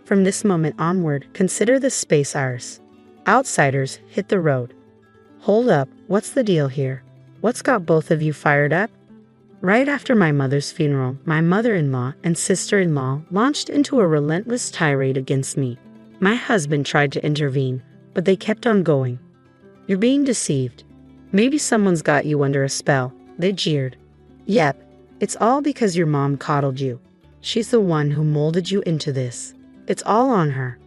From this moment onward, consider this space ours. Outsiders, hit the road. Hold up, what's the deal here? What's got both of you fired up? Right after my mother's funeral, my mother-in-law and sister-in-law launched into a relentless tirade against me. My husband tried to intervene, but they kept on going. You're being deceived. Maybe someone's got you under a spell, they jeered. Yep, it's all because your mom coddled you. She's the one who molded you into this. It's all on her.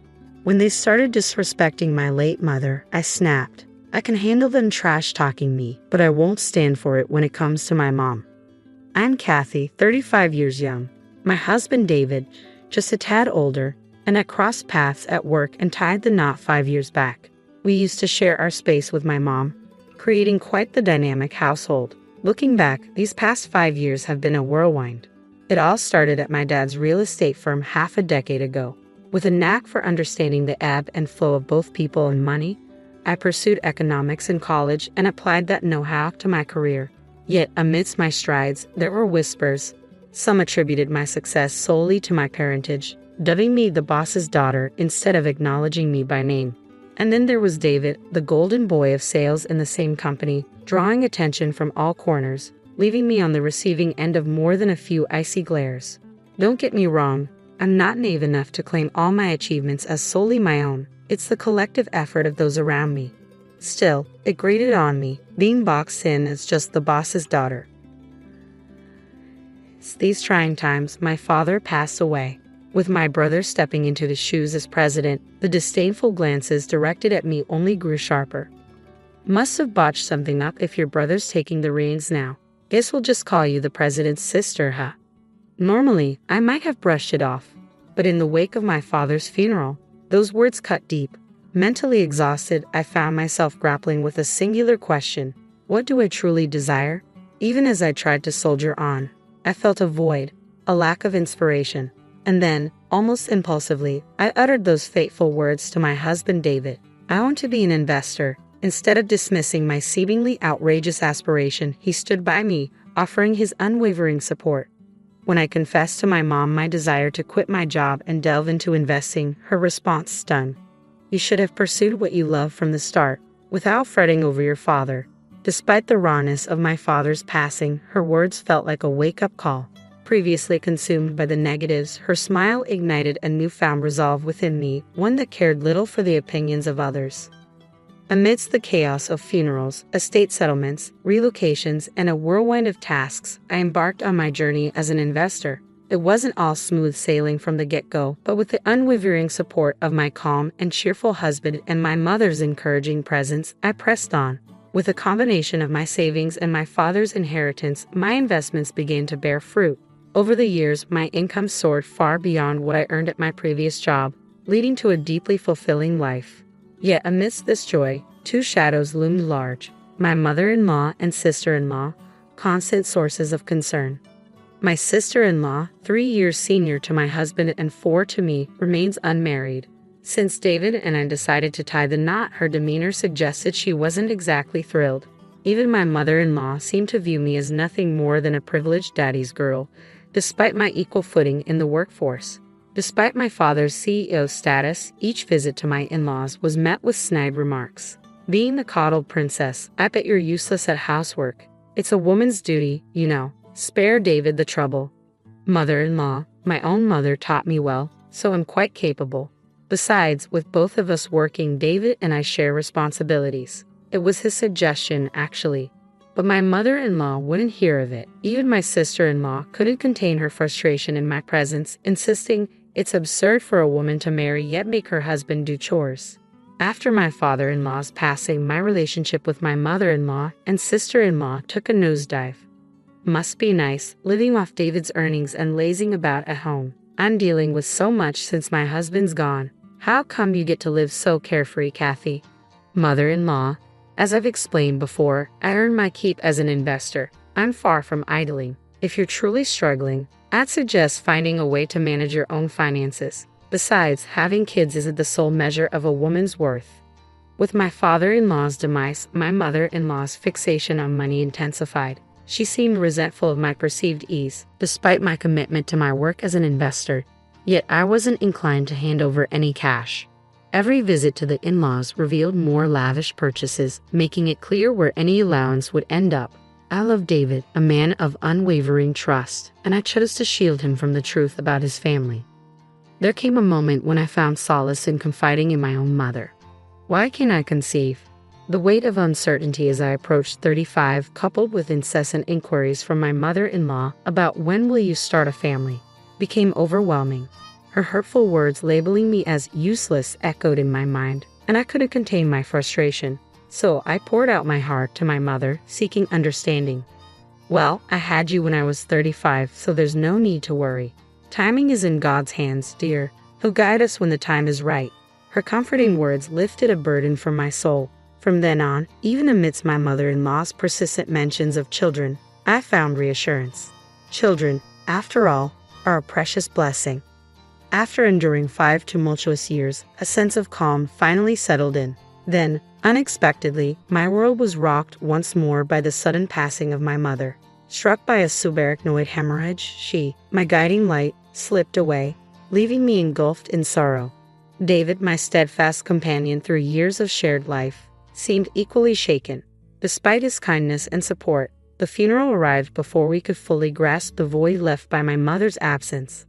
When they started disrespecting my late mother, I snapped. I can handle them trash-talking me, but I won't stand for it when it comes to my mom. I'm Kathy, 35 years young. My husband David, just a tad older, and I crossed paths at work and tied the knot 5 years back. We used to share our space with my mom, creating quite the dynamic household. Looking back, these past 5 years have been a whirlwind. It all started at my dad's real estate firm half a decade ago. With a knack for understanding the ebb and flow of both people and money, I pursued economics in college and applied that know-how to my career. Yet, amidst my strides, there were whispers. Some attributed my success solely to my parentage, dubbing me the boss's daughter instead of acknowledging me by name. And then there was David, the golden boy of sales in the same company, drawing attention from all corners, leaving me on the receiving end of more than a few icy glares. Don't get me wrong, I'm not naive enough to claim all my achievements as solely my own. It's the collective effort of those around me. Still, it grated on me, being boxed in as just the boss's daughter. These trying times, my father passed away. With my brother stepping into his shoes as president, the disdainful glances directed at me only grew sharper. Must have botched something up if your brother's taking the reins now. Guess we'll just call you the president's sister, huh? Normally, I might have brushed it off, but in the wake of my father's funeral, those words cut deep. Mentally exhausted, I found myself grappling with a singular question. What do I truly desire? Even as I tried to soldier on, I felt a void, a lack of inspiration. And then, almost impulsively, I uttered those fateful words to my husband David. I want to be an investor. Instead of dismissing my seemingly outrageous aspiration, he stood by me, offering his unwavering support. When I confessed to my mom my desire to quit my job and delve into investing, her response stunned. You should have pursued what you love from the start, without fretting over your father. Despite the rawness of my father's passing, her words felt like a wake-up call. Previously consumed by the negatives, her smile ignited a newfound resolve within me, one that cared little for the opinions of others. Amidst the chaos of funerals, estate settlements, relocations, and a whirlwind of tasks, I embarked on my journey as an investor. It wasn't all smooth sailing from the get-go, but with the unwavering support of my calm and cheerful husband and my mother's encouraging presence, I pressed on. With a combination of my savings and my father's inheritance, my investments began to bear fruit. Over the years, my income soared far beyond what I earned at my previous job, leading to a deeply fulfilling life. Yet amidst this joy, two shadows loomed large: my mother-in-law and sister-in-law, constant sources of concern. My sister-in-law, 3 years senior to my husband and 4 to me, remains unmarried. Since David and I decided to tie the knot, her demeanor suggested she wasn't exactly thrilled. Even my mother-in-law seemed to view me as nothing more than a privileged daddy's girl, despite my equal footing in the workforce. Despite my father's CEO status, each visit to my in-laws was met with snide remarks. Being the coddled princess, I bet you're useless at housework. It's a woman's duty, you know. Spare David the trouble. Mother-in-law, my own mother taught me well, so I'm quite capable. Besides, with both of us working, David and I share responsibilities. It was his suggestion, actually. But my mother-in-law wouldn't hear of it. Even my sister-in-law couldn't contain her frustration in my presence, insisting it's absurd for a woman to marry yet make her husband do chores. After my father-in-law's passing, my relationship with my mother-in-law and sister-in-law took a nosedive. Must be nice, living off David's earnings and lazing about at home. I'm dealing with so much since my husband's gone. How come you get to live so carefree, Kathy? Mother-in-law, as I've explained before, I earn my keep as an investor. I'm far from idling. If you're truly struggling, I'd suggest finding a way to manage your own finances. Besides, having kids isn't the sole measure of a woman's worth. With my father-in-law's demise, my mother-in-law's fixation on money intensified. She seemed resentful of my perceived ease, despite my commitment to my work as an investor. Yet I wasn't inclined to hand over any cash. Every visit to the in-laws revealed more lavish purchases, making it clear where any allowance would end up. I loved David, a man of unwavering trust, and I chose to shield him from the truth about his family. There came a moment when I found solace in confiding in my own mother. Why can't I conceive? The weight of uncertainty as I approached 35, coupled with incessant inquiries from my mother-in-law about when will you start a family, became overwhelming. Her hurtful words labeling me as useless echoed in my mind, and I couldn't contain my frustration. So I poured out my heart to my mother, seeking understanding. Well, I had you when I was 35, so there's no need to worry. Timing is in God's hands, dear. He'll guide us when the time is right. Her comforting words lifted a burden from my soul. From then on, even amidst my mother-in-law's persistent mentions of children, I found reassurance. Children, after all, are a precious blessing. After enduring 5 tumultuous years, a sense of calm finally settled in. Then, unexpectedly, my world was rocked once more by the sudden passing of my mother. Struck by a subarachnoid hemorrhage, she, my guiding light, slipped away, leaving me engulfed in sorrow. David, my steadfast companion through years of shared life, seemed equally shaken. Despite his kindness and support, the funeral arrived before we could fully grasp the void left by my mother's absence.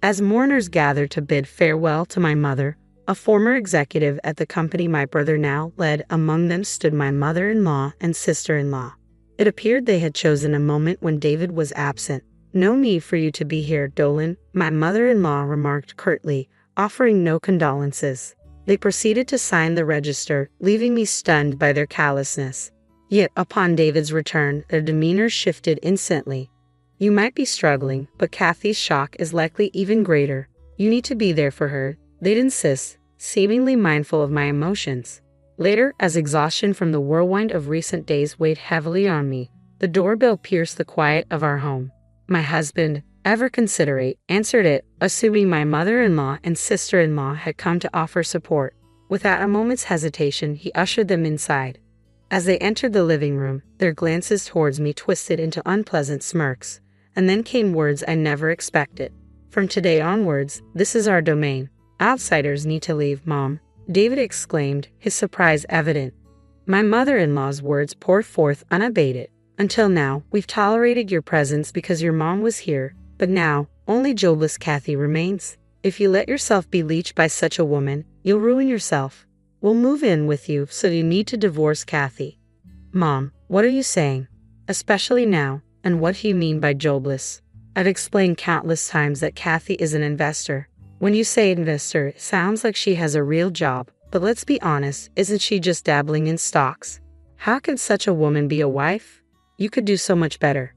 As mourners gathered to bid farewell to my mother, a former executive at the company my brother now led, among them stood my mother-in-law and sister-in-law. It appeared they had chosen a moment when David was absent. "No need for you to be here, Dolan," my mother-in-law remarked curtly, offering no condolences. They proceeded to sign the register, leaving me stunned by their callousness. Yet upon David's return, their demeanor shifted instantly. "You might be struggling, but Kathy's shock is likely even greater. You need to be there for her," they'd insist, seemingly mindful of my emotions. Later, as exhaustion from the whirlwind of recent days weighed heavily on me, the doorbell pierced the quiet of our home. My husband, ever considerate, answered it, assuming my mother-in-law and sister-in-law had come to offer support. Without a moment's hesitation, he ushered them inside. As they entered the living room, their glances towards me twisted into unpleasant smirks, and then came words I never expected. "From today onwards, this is our domain. Outsiders need to leave, Mom," David exclaimed, his surprise evident. My mother-in-law's words poured forth unabated. "Until now, we've tolerated your presence because your mom was here, but now, only jobless Kathy remains. If you let yourself be leached by such a woman, you'll ruin yourself. We'll move in with you, so you need to divorce Kathy." "Mom, what are you saying? Especially now, and what do you mean by jobless?" I've explained countless times that Kathy is an investor. When you say investor, it sounds like she has a real job, but let's be honest, isn't she just dabbling in stocks? How can such a woman be a wife? You could do so much better.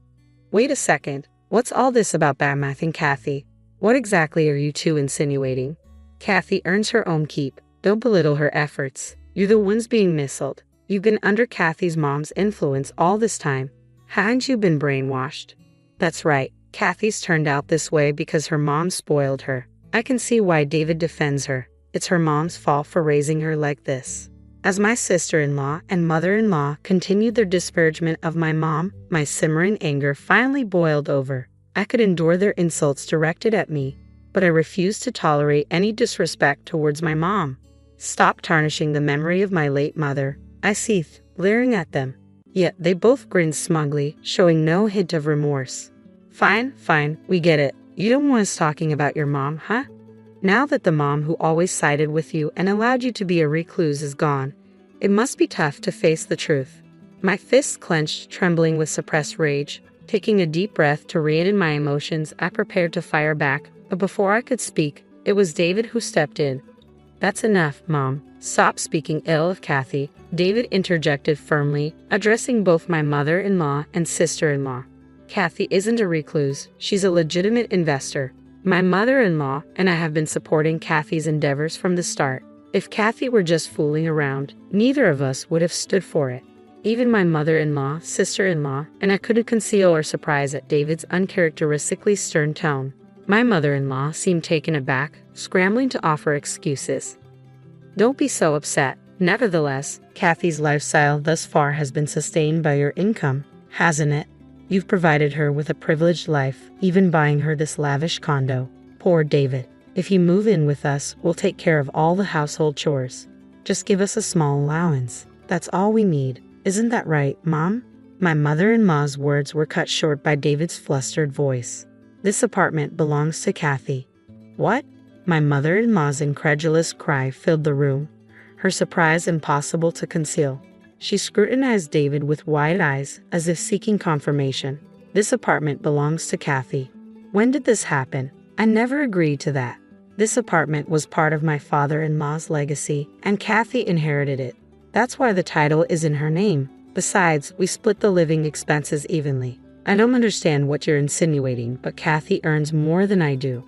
Wait a second, what's all this about badmouthing Kathy? What exactly are you two insinuating? Kathy earns her own keep. Don't belittle her efforts. You're the ones being misled. You've been under Kathy's mom's influence all this time. Haven't you been brainwashed? That's right, Kathy's turned out this way because her mom spoiled her. I can see why David defends her. It's her mom's fault for raising her like this. As my sister-in-law and mother-in-law continued their disparagement of my mom, my simmering anger finally boiled over. I could endure their insults directed at me, but I refused to tolerate any disrespect towards my mom. "Stop tarnishing the memory of my late mother," I seethed, leering at them. Yet they both grinned smugly, showing no hint of remorse. Fine, we get it. You don't want us talking about your mom, huh? Now that the mom who always sided with you and allowed you to be a recluse is gone, it must be tough to face the truth." My fists clenched, trembling with suppressed rage. Taking a deep breath to rein in my emotions, I prepared to fire back, but before I could speak, it was David who stepped in. "That's enough, Mom. Stop speaking ill of Kathy," David interjected firmly, addressing both my mother-in-law and sister-in-law. "Kathy isn't a recluse. She's a legitimate investor. My mother-in-law and I have been supporting Kathy's endeavors from the start. If Kathy were just fooling around, neither of us would have stood for it." Even my mother-in-law, sister-in-law, and I couldn't conceal our surprise at David's uncharacteristically stern tone. My mother-in-law seemed taken aback, scrambling to offer excuses. "Don't be so upset. Nevertheless, Kathy's lifestyle thus far has been sustained by your income, hasn't it? You've provided her with a privileged life, even buying her this lavish condo." Poor David. If you move in with us, we'll take care of all the household chores. Just give us a small allowance. That's all we need. Isn't that right, Mom?" My mother-in-law's words were cut short by David's flustered voice. "This apartment belongs to Kathy." "What?" My mother-in-law's incredulous cry filled the room, her surprise impossible to conceal. She scrutinized David with wide eyes, as if seeking confirmation. "This apartment belongs to Kathy. When did this happen? I never agreed to that. This apartment was part of my father-in-law's legacy, and Kathy inherited it. That's why the title is in her name. Besides, we split the living expenses evenly. I don't understand what you're insinuating, but Kathy earns more than I do."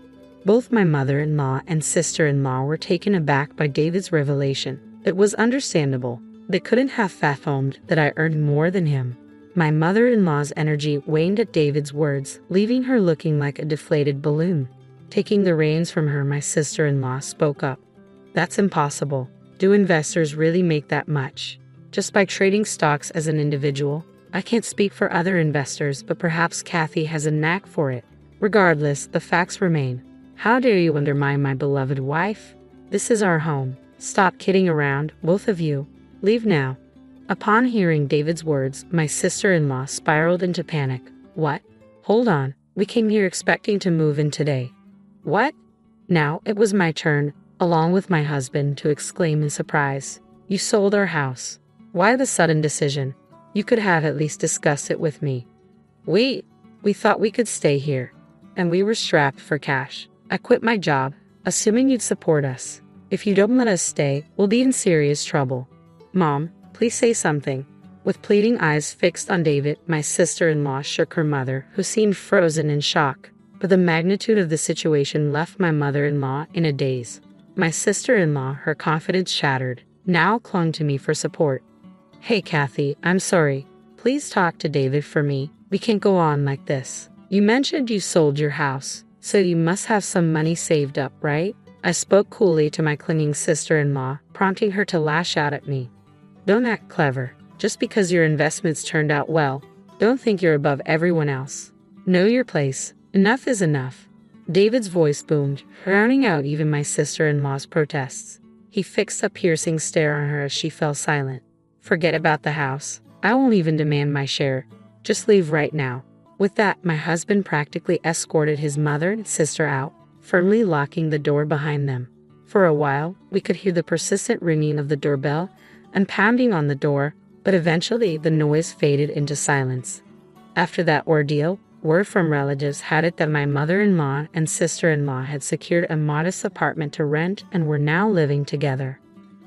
Both my mother-in-law and sister-in-law were taken aback by David's revelation. It was understandable. They couldn't have fathomed that I earned more than him. My mother-in-law's energy waned at David's words, leaving her looking like a deflated balloon. Taking the reins from her, my sister-in-law spoke up. "That's impossible. Do investors really make that much? Just by trading stocks as an individual? I can't speak for other investors, but perhaps Kathy has a knack for it. Regardless, the facts remain. How dare you undermine my beloved wife? This is our home. Stop kidding around, both of you. Leave now." Upon hearing David's words, my sister-in-law spiraled into panic. "What? Hold on. We came here expecting to move in today." "What?" Now it was my turn, along with my husband, to exclaim in surprise. "You sold our house. Why the sudden decision? You could have at least discussed it with me." We thought we could stay here, and we were strapped for cash. I quit my job, assuming you'd support us. If you don't let us stay, we'll be in serious trouble. Mom, please say something." With pleading eyes fixed on David, my sister-in-law shook her mother, who seemed frozen in shock. But the magnitude of the situation left my mother-in-law in a daze. My sister-in-law, her confidence shattered, now clung to me for support. "Hey, Kathy, I'm sorry. Please talk to David for me. We can't go on like this. You mentioned you sold your house, so you must have some money saved up, right?" I spoke coolly to my clinging sister-in-law, prompting her to lash out at me. "Don't act clever. Just because your investments turned out well, don't think you're above everyone else. Know your place. Enough is enough." David's voice boomed, drowning out even my sister-in-law's protests. He fixed a piercing stare on her as she fell silent. "Forget about the house. I won't even demand my share. Just leave right now." With that, my husband practically escorted his mother and sister out, firmly locking the door behind them. For a while, we could hear the persistent ringing of the doorbell and pounding on the door, but eventually the noise faded into silence. After that ordeal, word from relatives had it that my mother-in-law and sister-in-law had secured a modest apartment to rent and were now living together.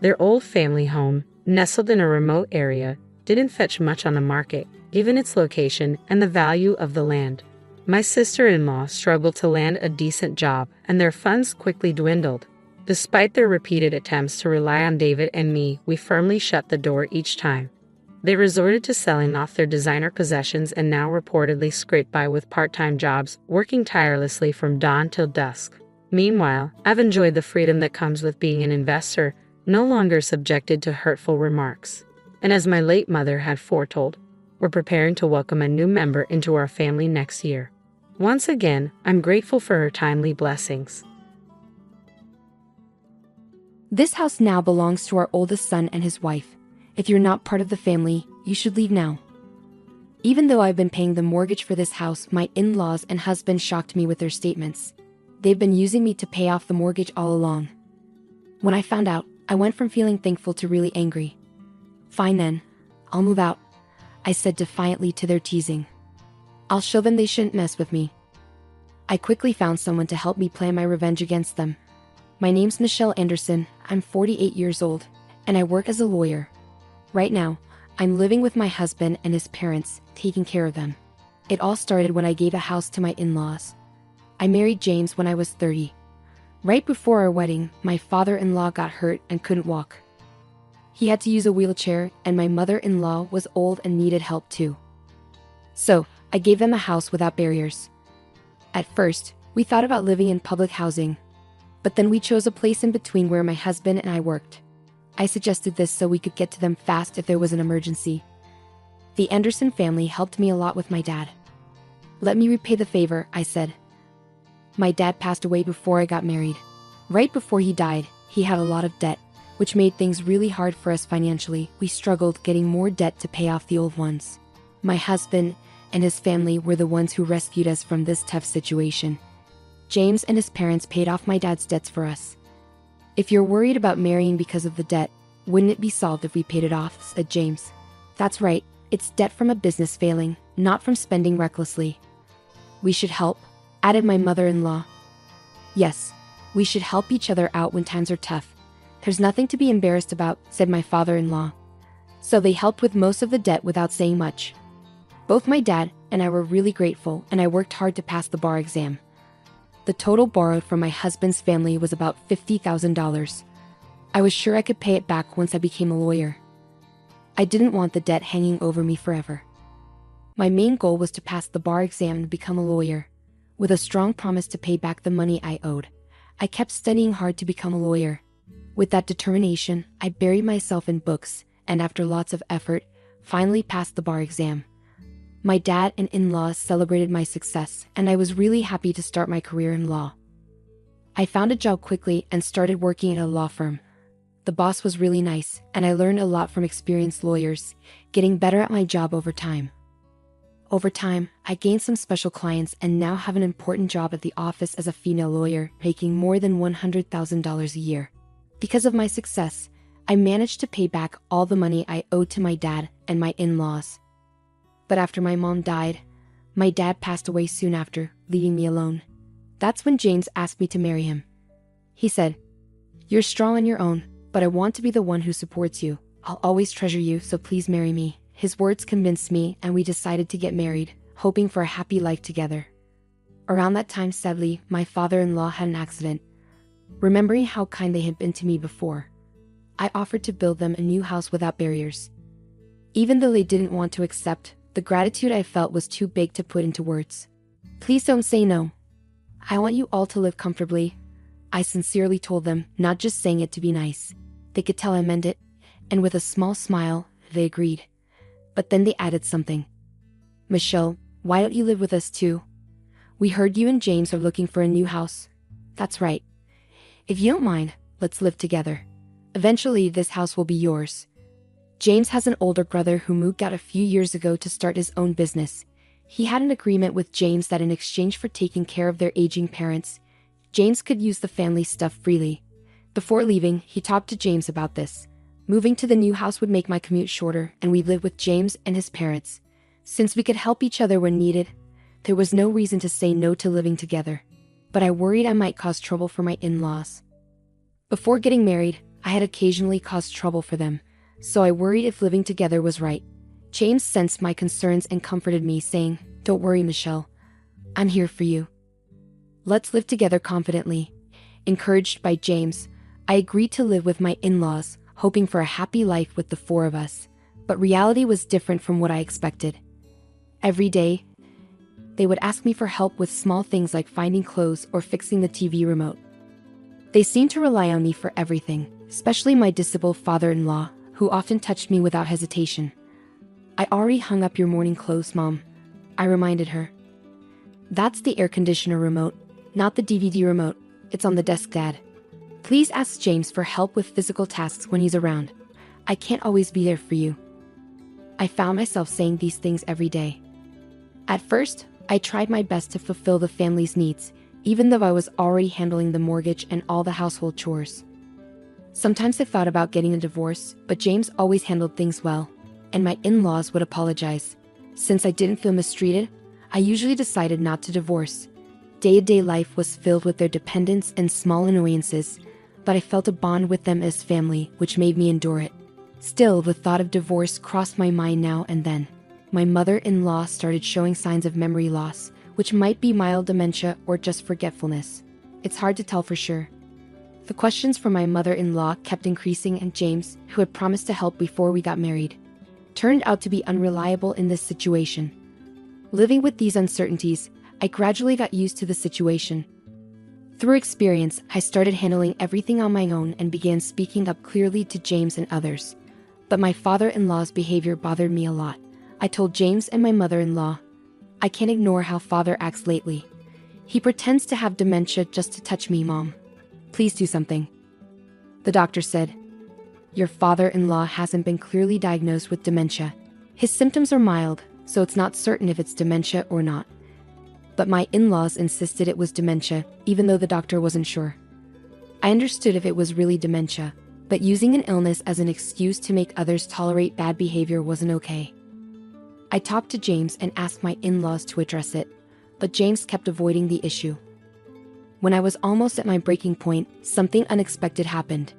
Their old family home, nestled in a remote area, didn't fetch much on the market, given its location and the value of the land. My sister-in-law struggled to land a decent job, and their funds quickly dwindled. Despite their repeated attempts to rely on David and me, we firmly shut the door each time. They resorted to selling off their designer possessions and now reportedly scrape by with part-time jobs, working tirelessly from dawn till dusk. Meanwhile, I've enjoyed the freedom that comes with being an investor, no longer subjected to hurtful remarks. And as my late mother had foretold, we're preparing to welcome a new member into our family next year. Once again, I'm grateful for her timely blessings. This house now belongs to our oldest son and his wife. If you're not part of the family, you should leave now. Even though I've been paying the mortgage for this house, my in-laws and husband shocked me with their statements. They've been using me to pay off the mortgage all along. When I found out, I went from feeling thankful to really angry. "Fine then, I'll move out," I said defiantly to their teasing. "I'll show them they shouldn't mess with me." I quickly found someone to help me plan my revenge against them. My name's Michelle Anderson, I'm 48 years old, and I work as a lawyer. Right now, I'm living with my husband and his parents, taking care of them. It all started when I gave a house to my in-laws. I married James when I was 30. Right before our wedding, my father-in-law got hurt and couldn't walk. He had to use a wheelchair, and my mother-in-law was old and needed help too. So, I gave them a house without barriers. At first, we thought about living in public housing, but then we chose a place in between where my husband and I worked. I suggested this so we could get to them fast if there was an emergency. The Anderson family helped me a lot with my dad. "Let me repay the favor," I said. My dad passed away before I got married. Right before he died, he had a lot of debt, which made things really hard for us financially. We struggled getting more debt to pay off the old ones. My husband and his family were the ones who rescued us from this tough situation. James and his parents paid off my dad's debts for us. "If you're worried about marrying because of the debt, wouldn't it be solved if we paid it off?" said James. "That's right, it's debt from a business failing, not from spending recklessly." "We should help," added my mother-in-law. "Yes, we should help each other out when times are tough. There's nothing to be embarrassed about," said my father-in-law. So they helped with most of the debt without saying much. Both my dad and I were really grateful, and I worked hard to pass the bar exam. The total borrowed from my husband's family was about $50,000. I was sure I could pay it back once I became a lawyer. I didn't want the debt hanging over me forever. My main goal was to pass the bar exam and become a lawyer. With a strong promise to pay back the money I owed, I kept studying hard to become a lawyer. With that determination, I buried myself in books, and after lots of effort, finally passed the bar exam. My dad and in-laws celebrated my success, and I was really happy to start my career in law. I found a job quickly and started working at a law firm. The boss was really nice, and I learned a lot from experienced lawyers, getting better at my job over time. Over time, I gained some special clients and now have an important job at the office as a female lawyer, making more than $100,000 a year. Because of my success, I managed to pay back all the money I owed to my dad and my in-laws. But after my mom died, my dad passed away soon after, leaving me alone. That's when James asked me to marry him. He said, "You're strong on your own, but I want to be the one who supports you. I'll always treasure you, so please marry me." His words convinced me, and we decided to get married, hoping for a happy life together. Around that time, sadly, my father-in-law had an accident. Remembering how kind they had been to me before, I offered to build them a new house without barriers. Even though they didn't want to accept, the gratitude I felt was too big to put into words. "Please don't say no. I want you all to live comfortably," I sincerely told them, not just saying it to be nice. They could tell I meant it, and with a small smile, they agreed. But then they added something. "Michelle, why don't you live with us too? We heard you and James are looking for a new house." "That's right. If you don't mind, let's live together. Eventually, this house will be yours." James has an older brother who moved out a few years ago to start his own business. He had an agreement with James that in exchange for taking care of their aging parents, James could use the family stuff freely. Before leaving, he talked to James about this. Moving to the new house would make my commute shorter, and we'd live with James and his parents. Since we could help each other when needed, there was no reason to say no to living together. But I worried I might cause trouble for my in-laws. Before getting married, I had occasionally caused trouble for them, so I worried if living together was right. James sensed my concerns and comforted me, saying, "Don't worry, Michelle. I'm here for you. Let's live together confidently." Encouraged by James, I agreed to live with my in-laws, hoping for a happy life with the four of us. But reality was different from what I expected. Every day, they would ask me for help with small things like finding clothes or fixing the TV remote. They seemed to rely on me for everything, especially my disabled father-in-law, who often touched me without hesitation. "I already hung up your morning clothes, Mom," I reminded her. "That's the air conditioner remote, not the DVD remote. It's on the desk, Dad. Please ask James for help with physical tasks when he's around. I can't always be there for you." I found myself saying these things every day. At first, I tried my best to fulfill the family's needs, even though I was already handling the mortgage and all the household chores. Sometimes I thought about getting a divorce, but James always handled things well, and my in-laws would apologize. Since I didn't feel mistreated, I usually decided not to divorce. Day-to-day life was filled with their dependence and small annoyances, but I felt a bond with them as family, which made me endure it. Still, the thought of divorce crossed my mind now and then. My mother-in-law started showing signs of memory loss, which might be mild dementia or just forgetfulness. It's hard to tell for sure. The questions from my mother-in-law kept increasing, and James, who had promised to help before we got married, turned out to be unreliable in this situation. Living with these uncertainties, I gradually got used to the situation. Through experience, I started handling everything on my own and began speaking up clearly to James and others. But my father-in-law's behavior bothered me a lot. I told James and my mother-in-law, "I can't ignore how Father acts lately. He pretends to have dementia just to touch me, Mom. Please do something. The doctor said. Your father-in-law hasn't been clearly diagnosed with dementia. His symptoms are mild, so it's not certain if it's dementia or not. But my in-laws insisted it was dementia, even though the doctor wasn't sure. I understood if it was really dementia, but using an illness as an excuse to make others tolerate bad behavior wasn't okay. I talked to James and asked my in-laws to address it, but James kept avoiding the issue. When I was almost at my breaking point, something unexpected happened.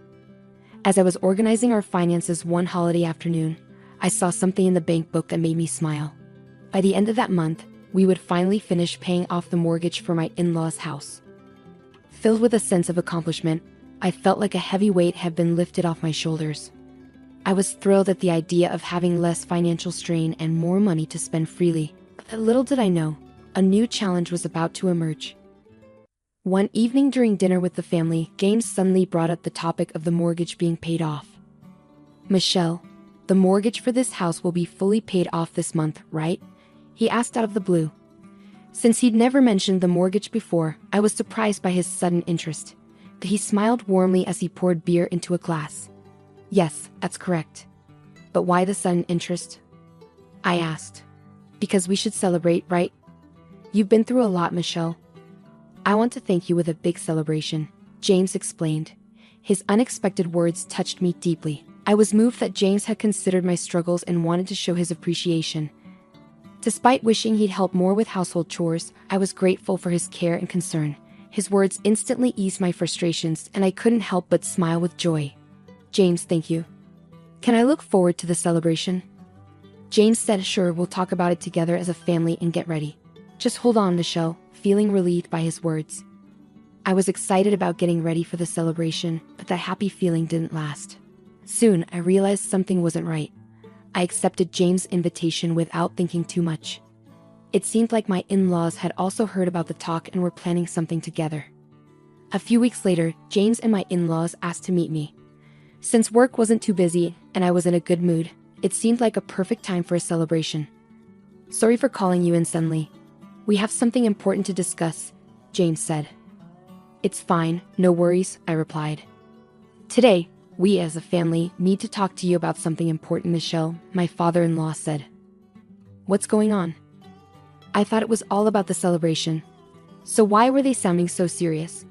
As I was organizing our finances one holiday afternoon, I saw something in the bank book that made me smile. By the end of that month, we would finally finish paying off the mortgage for my in-laws' house. Filled with a sense of accomplishment, I felt like a heavy weight had been lifted off my shoulders. I was thrilled at the idea of having less financial strain and more money to spend freely, but little did I know, a new challenge was about to emerge. One evening during dinner with the family, James suddenly brought up the topic of the mortgage being paid off. Michelle, the mortgage for this house will be fully paid off this month, right? He asked out of the blue. Since he'd never mentioned the mortgage before, I was surprised by his sudden interest. But he smiled warmly as he poured beer into a glass. Yes, that's correct. But why the sudden interest? I asked. Because we should celebrate, right? You've been through a lot, Michelle. I want to thank you with a big celebration, James explained. His unexpected words touched me deeply. I was moved that James had considered my struggles and wanted to show his appreciation. Despite wishing he'd help more with household chores, I was grateful for his care and concern. His words instantly eased my frustrations, and I couldn't help but smile with joy. James, thank you. Can I look forward to the celebration? James said, sure, we'll talk about it together as a family and get ready. Just hold on, Michelle, feeling relieved by his words. I was excited about getting ready for the celebration, but that happy feeling didn't last. Soon, I realized something wasn't right. I accepted James' invitation without thinking too much. It seemed like my in-laws had also heard about the talk and were planning something together. A few weeks later, James and my in-laws asked to meet me. Since work wasn't too busy and I was in a good mood, it seemed like a perfect time for a celebration. Sorry for calling you in suddenly. We have something important to discuss, James said. It's fine, no worries, I replied. Today, we as a family need to talk to you about something important, Michelle, my father-in-law said. What's going on? I thought it was all about the celebration. So why were they sounding so serious?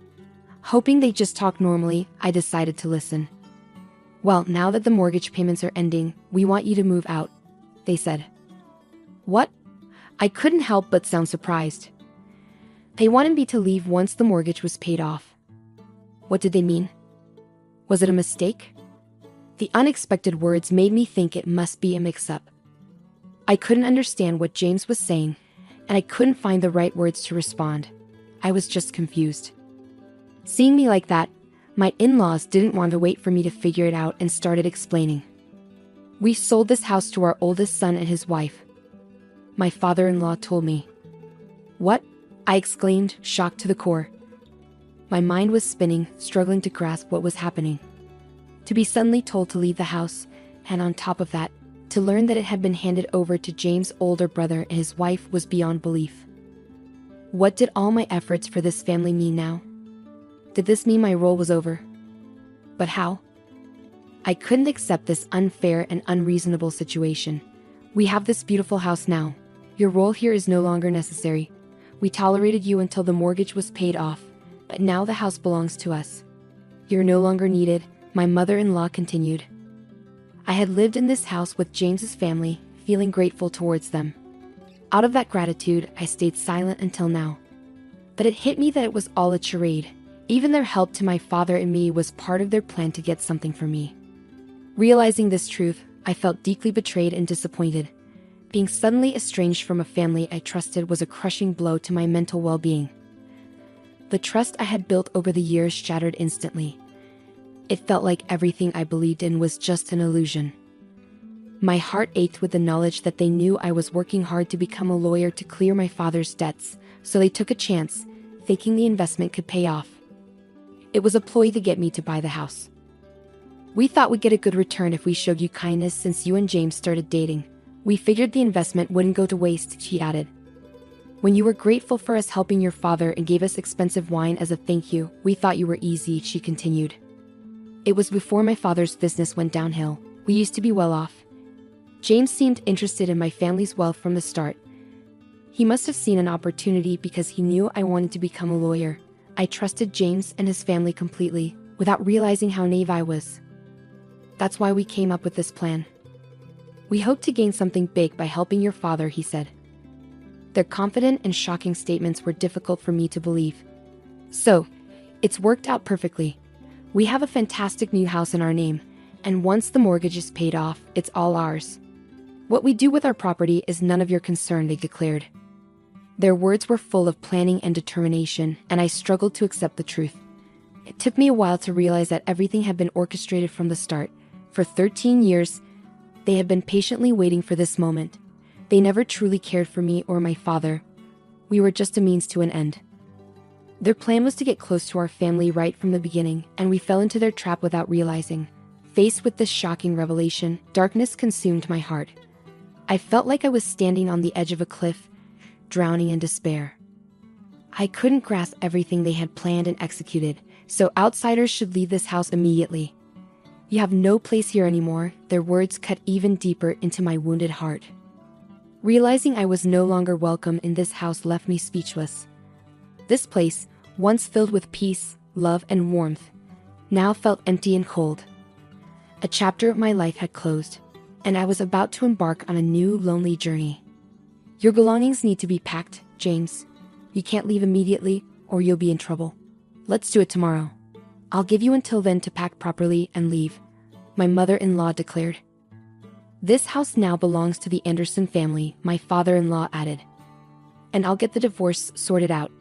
Hoping they just talk normally, I decided to listen. Well, now that the mortgage payments are ending, we want you to move out, they said. What? I couldn't help but sound surprised. They wanted me to leave once the mortgage was paid off. What did they mean? Was it a mistake? The unexpected words made me think it must be a mix-up. I couldn't understand what James was saying, and I couldn't find the right words to respond. I was just confused. Seeing me like that, my in-laws didn't want to wait for me to figure it out and started explaining. We sold this house to our oldest son and his wife. My father-in-law told me. What? I exclaimed, shocked to the core. My mind was spinning, struggling to grasp what was happening. To be suddenly told to leave the house, and on top of that, to learn that it had been handed over to James' older brother and his wife was beyond belief. What did all my efforts for this family mean now? Did this mean my role was over? But how? I couldn't accept this unfair and unreasonable situation. We have this beautiful house now. Your role here is no longer necessary. We tolerated you until the mortgage was paid off, but now the house belongs to us. You're no longer needed, my mother-in-law continued. I had lived in this house with James's family, feeling grateful towards them. Out of that gratitude, I stayed silent until now. But it hit me that it was all a charade. Even their help to my father and me was part of their plan to get something for me. Realizing this truth, I felt deeply betrayed and disappointed. Being suddenly estranged from a family I trusted was a crushing blow to my mental well-being. The trust I had built over the years shattered instantly. It felt like everything I believed in was just an illusion. My heart ached with the knowledge that they knew I was working hard to become a lawyer to clear my father's debts, so they took a chance, thinking the investment could pay off. It was a ploy to get me to buy the house. We thought we'd get a good return if we showed you kindness since you and James started dating. We figured the investment wouldn't go to waste, she added. When you were grateful for us helping your father and gave us expensive wine as a thank you, we thought you were easy, she continued. It was before my father's business went downhill. We used to be well off. James seemed interested in my family's wealth from the start. He must have seen an opportunity because he knew I wanted to become a lawyer. I trusted James and his family completely, without realizing how naive I was. That's why we came up with this plan. We hope to gain something big by helping your father, he said. Their confident and shocking statements were difficult for me to believe. So, it's worked out perfectly. We have a fantastic new house in our name, and once the mortgage is paid off, it's all ours. What we do with our property is none of your concern, they declared. Their words were full of planning and determination, and I struggled to accept the truth. It took me a while to realize that everything had been orchestrated from the start. For 13 years, they had been patiently waiting for this moment. They never truly cared for me or my father. We were just a means to an end. Their plan was to get close to our family right from the beginning, and we fell into their trap without realizing. Faced with this shocking revelation, darkness consumed my heart. I felt like I was standing on the edge of a cliff, drowning in despair. I couldn't grasp everything they had planned and executed, so outsiders should leave this house immediately. You have no place here anymore, their words cut even deeper into my wounded heart. Realizing I was no longer welcome in this house left me speechless. This place, once filled with peace, love, and warmth, now felt empty and cold. A chapter of my life had closed, and I was about to embark on a new, lonely journey. Your belongings need to be packed, James. You can't leave immediately, or you'll be in trouble. Let's do it tomorrow. I'll give you until then to pack properly and leave, my mother-in-law declared. This house now belongs to the Anderson family, my father-in-law added. And I'll get the divorce sorted out.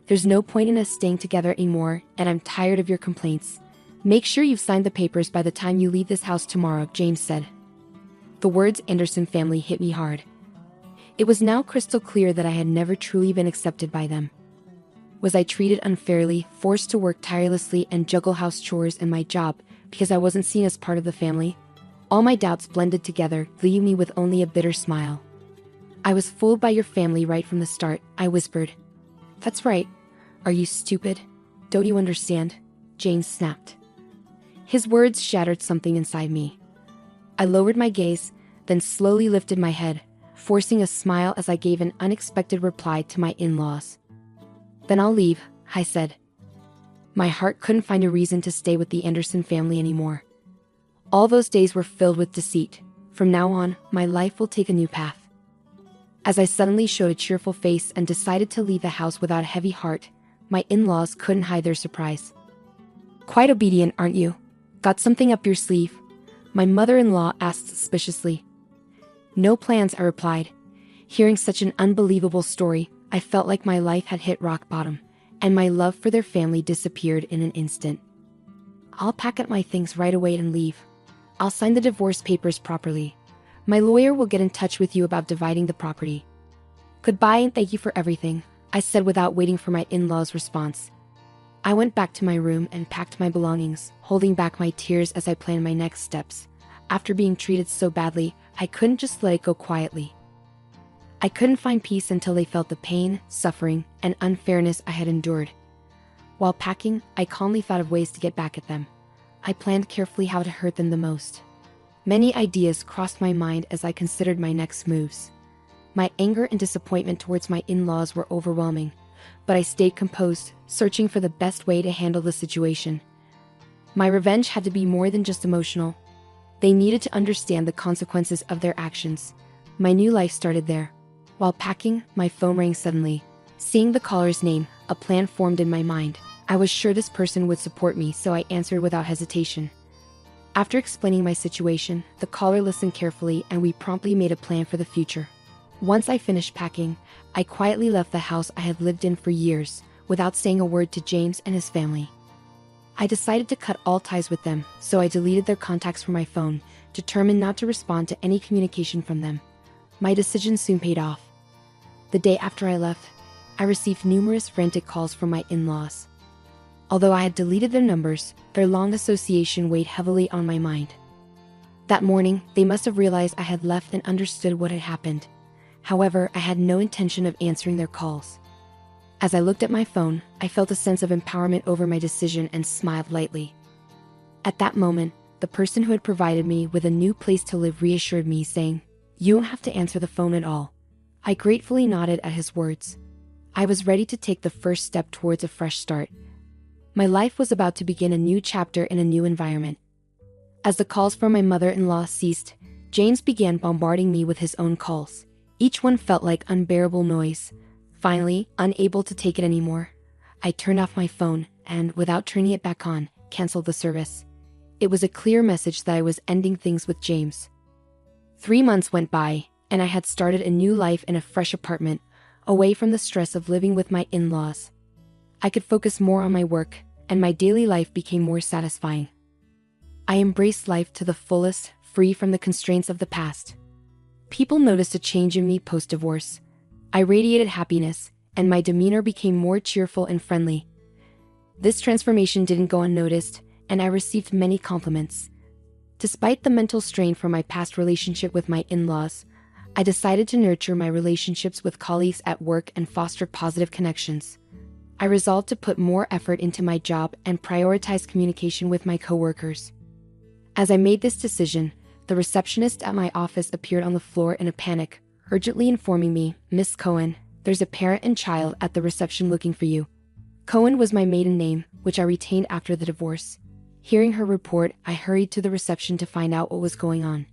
There's no point in us staying together anymore, and I'm tired of your complaints. Make sure you've signed the papers by the time you leave this house tomorrow, James said. The words Anderson family hit me hard. It was now crystal clear that I had never truly been accepted by them. Was I treated unfairly, forced to work tirelessly and juggle house chores and my job because I wasn't seen as part of the family? All my doubts blended together, leaving me with only a bitter smile. I was fooled by your family right from the start, I whispered. That's right. Are you stupid? Don't you understand? James snapped. His words shattered something inside me. I lowered my gaze, then slowly lifted my head, forcing a smile as I gave an unexpected reply to my in-laws. Then I'll leave, I said. My heart couldn't find a reason to stay with the Anderson family anymore. All those days were filled with deceit. From now on, my life will take a new path. As I suddenly showed a cheerful face and decided to leave the house without a heavy heart, my in-laws couldn't hide their surprise. Quite obedient, aren't you? Got something up your sleeve? My mother-in-law asked suspiciously. No plans, I replied. Hearing such an unbelievable story, I felt like my life had hit rock bottom, and my love for their family disappeared in an instant. I'll pack up my things right away and leave. I'll sign the divorce papers properly. My lawyer will get in touch with you about dividing the property. Goodbye and thank you for everything, I said without waiting for my in-laws' response. I went back to my room and packed my belongings, holding back my tears as I planned my next steps. After being treated so badly, I couldn't just let it go quietly. I couldn't find peace until they felt the pain, suffering, and unfairness I had endured. While packing, I calmly thought of ways to get back at them. I planned carefully how to hurt them the most. Many ideas crossed my mind as I considered my next moves. My anger and disappointment towards my in-laws were overwhelming, but I stayed composed, searching for the best way to handle the situation. My revenge had to be more than just emotional. They needed to understand the consequences of their actions. My new life started there. While packing, my phone rang suddenly. Seeing the caller's name, a plan formed in my mind. I was sure this person would support me, so I answered without hesitation. After explaining my situation, the caller listened carefully and we promptly made a plan for the future. Once I finished packing, I quietly left the house I had lived in for years, without saying a word to James and his family. I decided to cut all ties with them, so I deleted their contacts from my phone, determined not to respond to any communication from them. My decision soon paid off. The day after I left, I received numerous frantic calls from my in-laws. Although I had deleted their numbers, their long association weighed heavily on my mind. That morning, they must have realized I had left and understood what had happened. However, I had no intention of answering their calls. As I looked at my phone, I felt a sense of empowerment over my decision and smiled lightly. At that moment, the person who had provided me with a new place to live reassured me, saying, "You don't have to answer the phone at all." I gratefully nodded at his words. I was ready to take the first step towards a fresh start. My life was about to begin a new chapter in a new environment. As the calls from my mother-in-law ceased, James began bombarding me with his own calls. Each one felt like unbearable noise. Finally, unable to take it anymore, I turned off my phone and, without turning it back on, canceled the service. It was a clear message that I was ending things with James. 3 months went by, and I had started a new life in a fresh apartment, away from the stress of living with my in-laws. I could focus more on my work, and my daily life became more satisfying. I embraced life to the fullest, free from the constraints of the past. People noticed a change in me post-divorce. I radiated happiness, and my demeanor became more cheerful and friendly. This transformation didn't go unnoticed, and I received many compliments. Despite the mental strain from my past relationship with my in-laws, I decided to nurture my relationships with colleagues at work and foster positive connections. I resolved to put more effort into my job and prioritize communication with my coworkers. As I made this decision, the receptionist at my office appeared on the floor in a panic, urgently informing me, "Miss Cohen, there's a parent and child at the reception looking for you." Cohen was my maiden name, which I retained after the divorce. Hearing her report, I hurried to the reception to find out what was going on.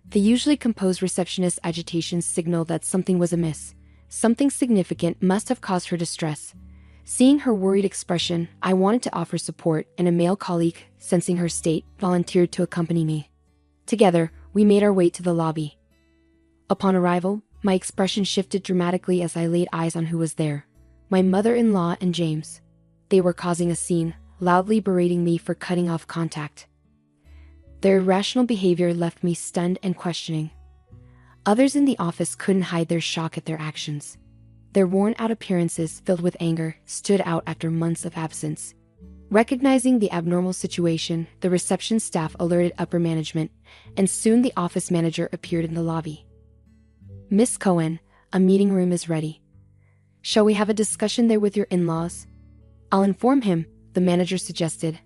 The usually composed receptionist's agitation signaled that something was amiss. Something significant must have caused her distress. Seeing her worried expression, I wanted to offer support, and a male colleague, sensing her state, volunteered to accompany me. Together, we made our way to the lobby. Upon arrival, my expression shifted dramatically as I laid eyes on who was there. My mother-in-law and James. They were causing a scene, loudly berating me for cutting off contact. Their irrational behavior left me stunned and questioning. Others in the office couldn't hide their shock at their actions. Their worn-out appearances, filled with anger, stood out after months of absence. Recognizing the abnormal situation, the reception staff alerted upper management, and soon the office manager appeared in the lobby. "Miss Cohen, a meeting room is ready. Shall we have a discussion there with your in-laws?" "I'll inform him," the manager suggested.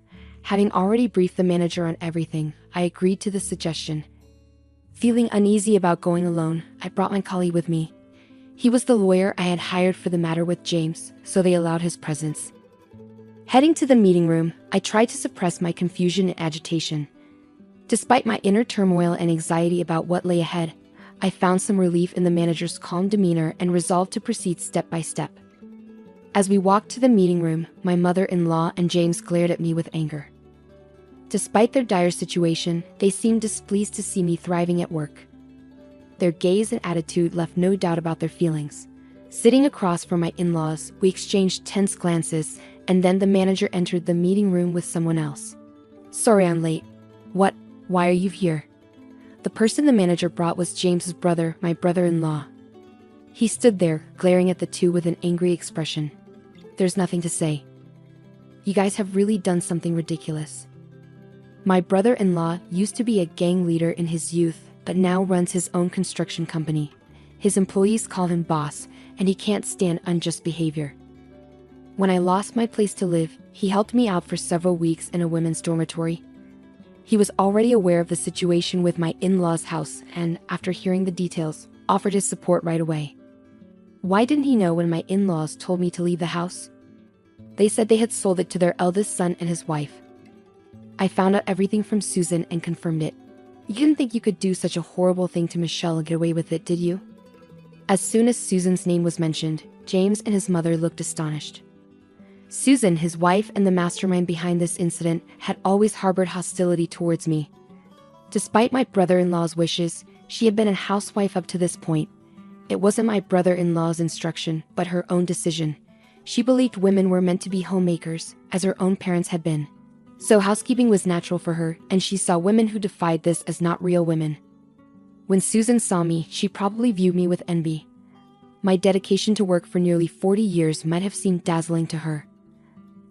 Having already briefed the manager on everything, I agreed to the suggestion. Feeling uneasy about going alone, I brought my colleague with me. He was the lawyer I had hired for the matter with James, so they allowed his presence. Heading to the meeting room, I tried to suppress my confusion and agitation. Despite my inner turmoil and anxiety about what lay ahead, I found some relief in the manager's calm demeanor and resolved to proceed step by step. As we walked to the meeting room, my mother-in-law and James glared at me with anger. Despite their dire situation, they seemed displeased to see me thriving at work. Their gaze and attitude left no doubt about their feelings. Sitting across from my in-laws, we exchanged tense glances, and then the manager entered the meeting room with someone else. "Sorry I'm late." "What? Why are you here?" The person the manager brought was James's brother, my brother-in-law. He stood there, glaring at the two with an angry expression. "There's nothing to say. You guys have really done something ridiculous." My brother-in-law used to be a gang leader in his youth, but now runs his own construction company. His employees call him boss, and he can't stand unjust behavior. When I lost my place to live, he helped me out for several weeks in a women's dormitory. He was already aware of the situation with my in-laws' house and, after hearing the details, offered his support right away. Why didn't he know when my in-laws told me to leave the house? They said they had sold it to their eldest son and his wife. I found out everything from Susan and confirmed it. You didn't think you could do such a horrible thing to Michelle and get away with it, did you? As soon as Susan's name was mentioned, James and his mother looked astonished. Susan, his wife and the mastermind behind this incident, had always harbored hostility towards me. Despite my brother-in-law's wishes, she had been a housewife up to this point. It wasn't my brother-in-law's instruction, but her own decision. She believed women were meant to be homemakers, as her own parents had been. So housekeeping was natural for her, and she saw women who defied this as not real women. When Susan saw me, she probably viewed me with envy. My dedication to work for nearly 40 years might have seemed dazzling to her.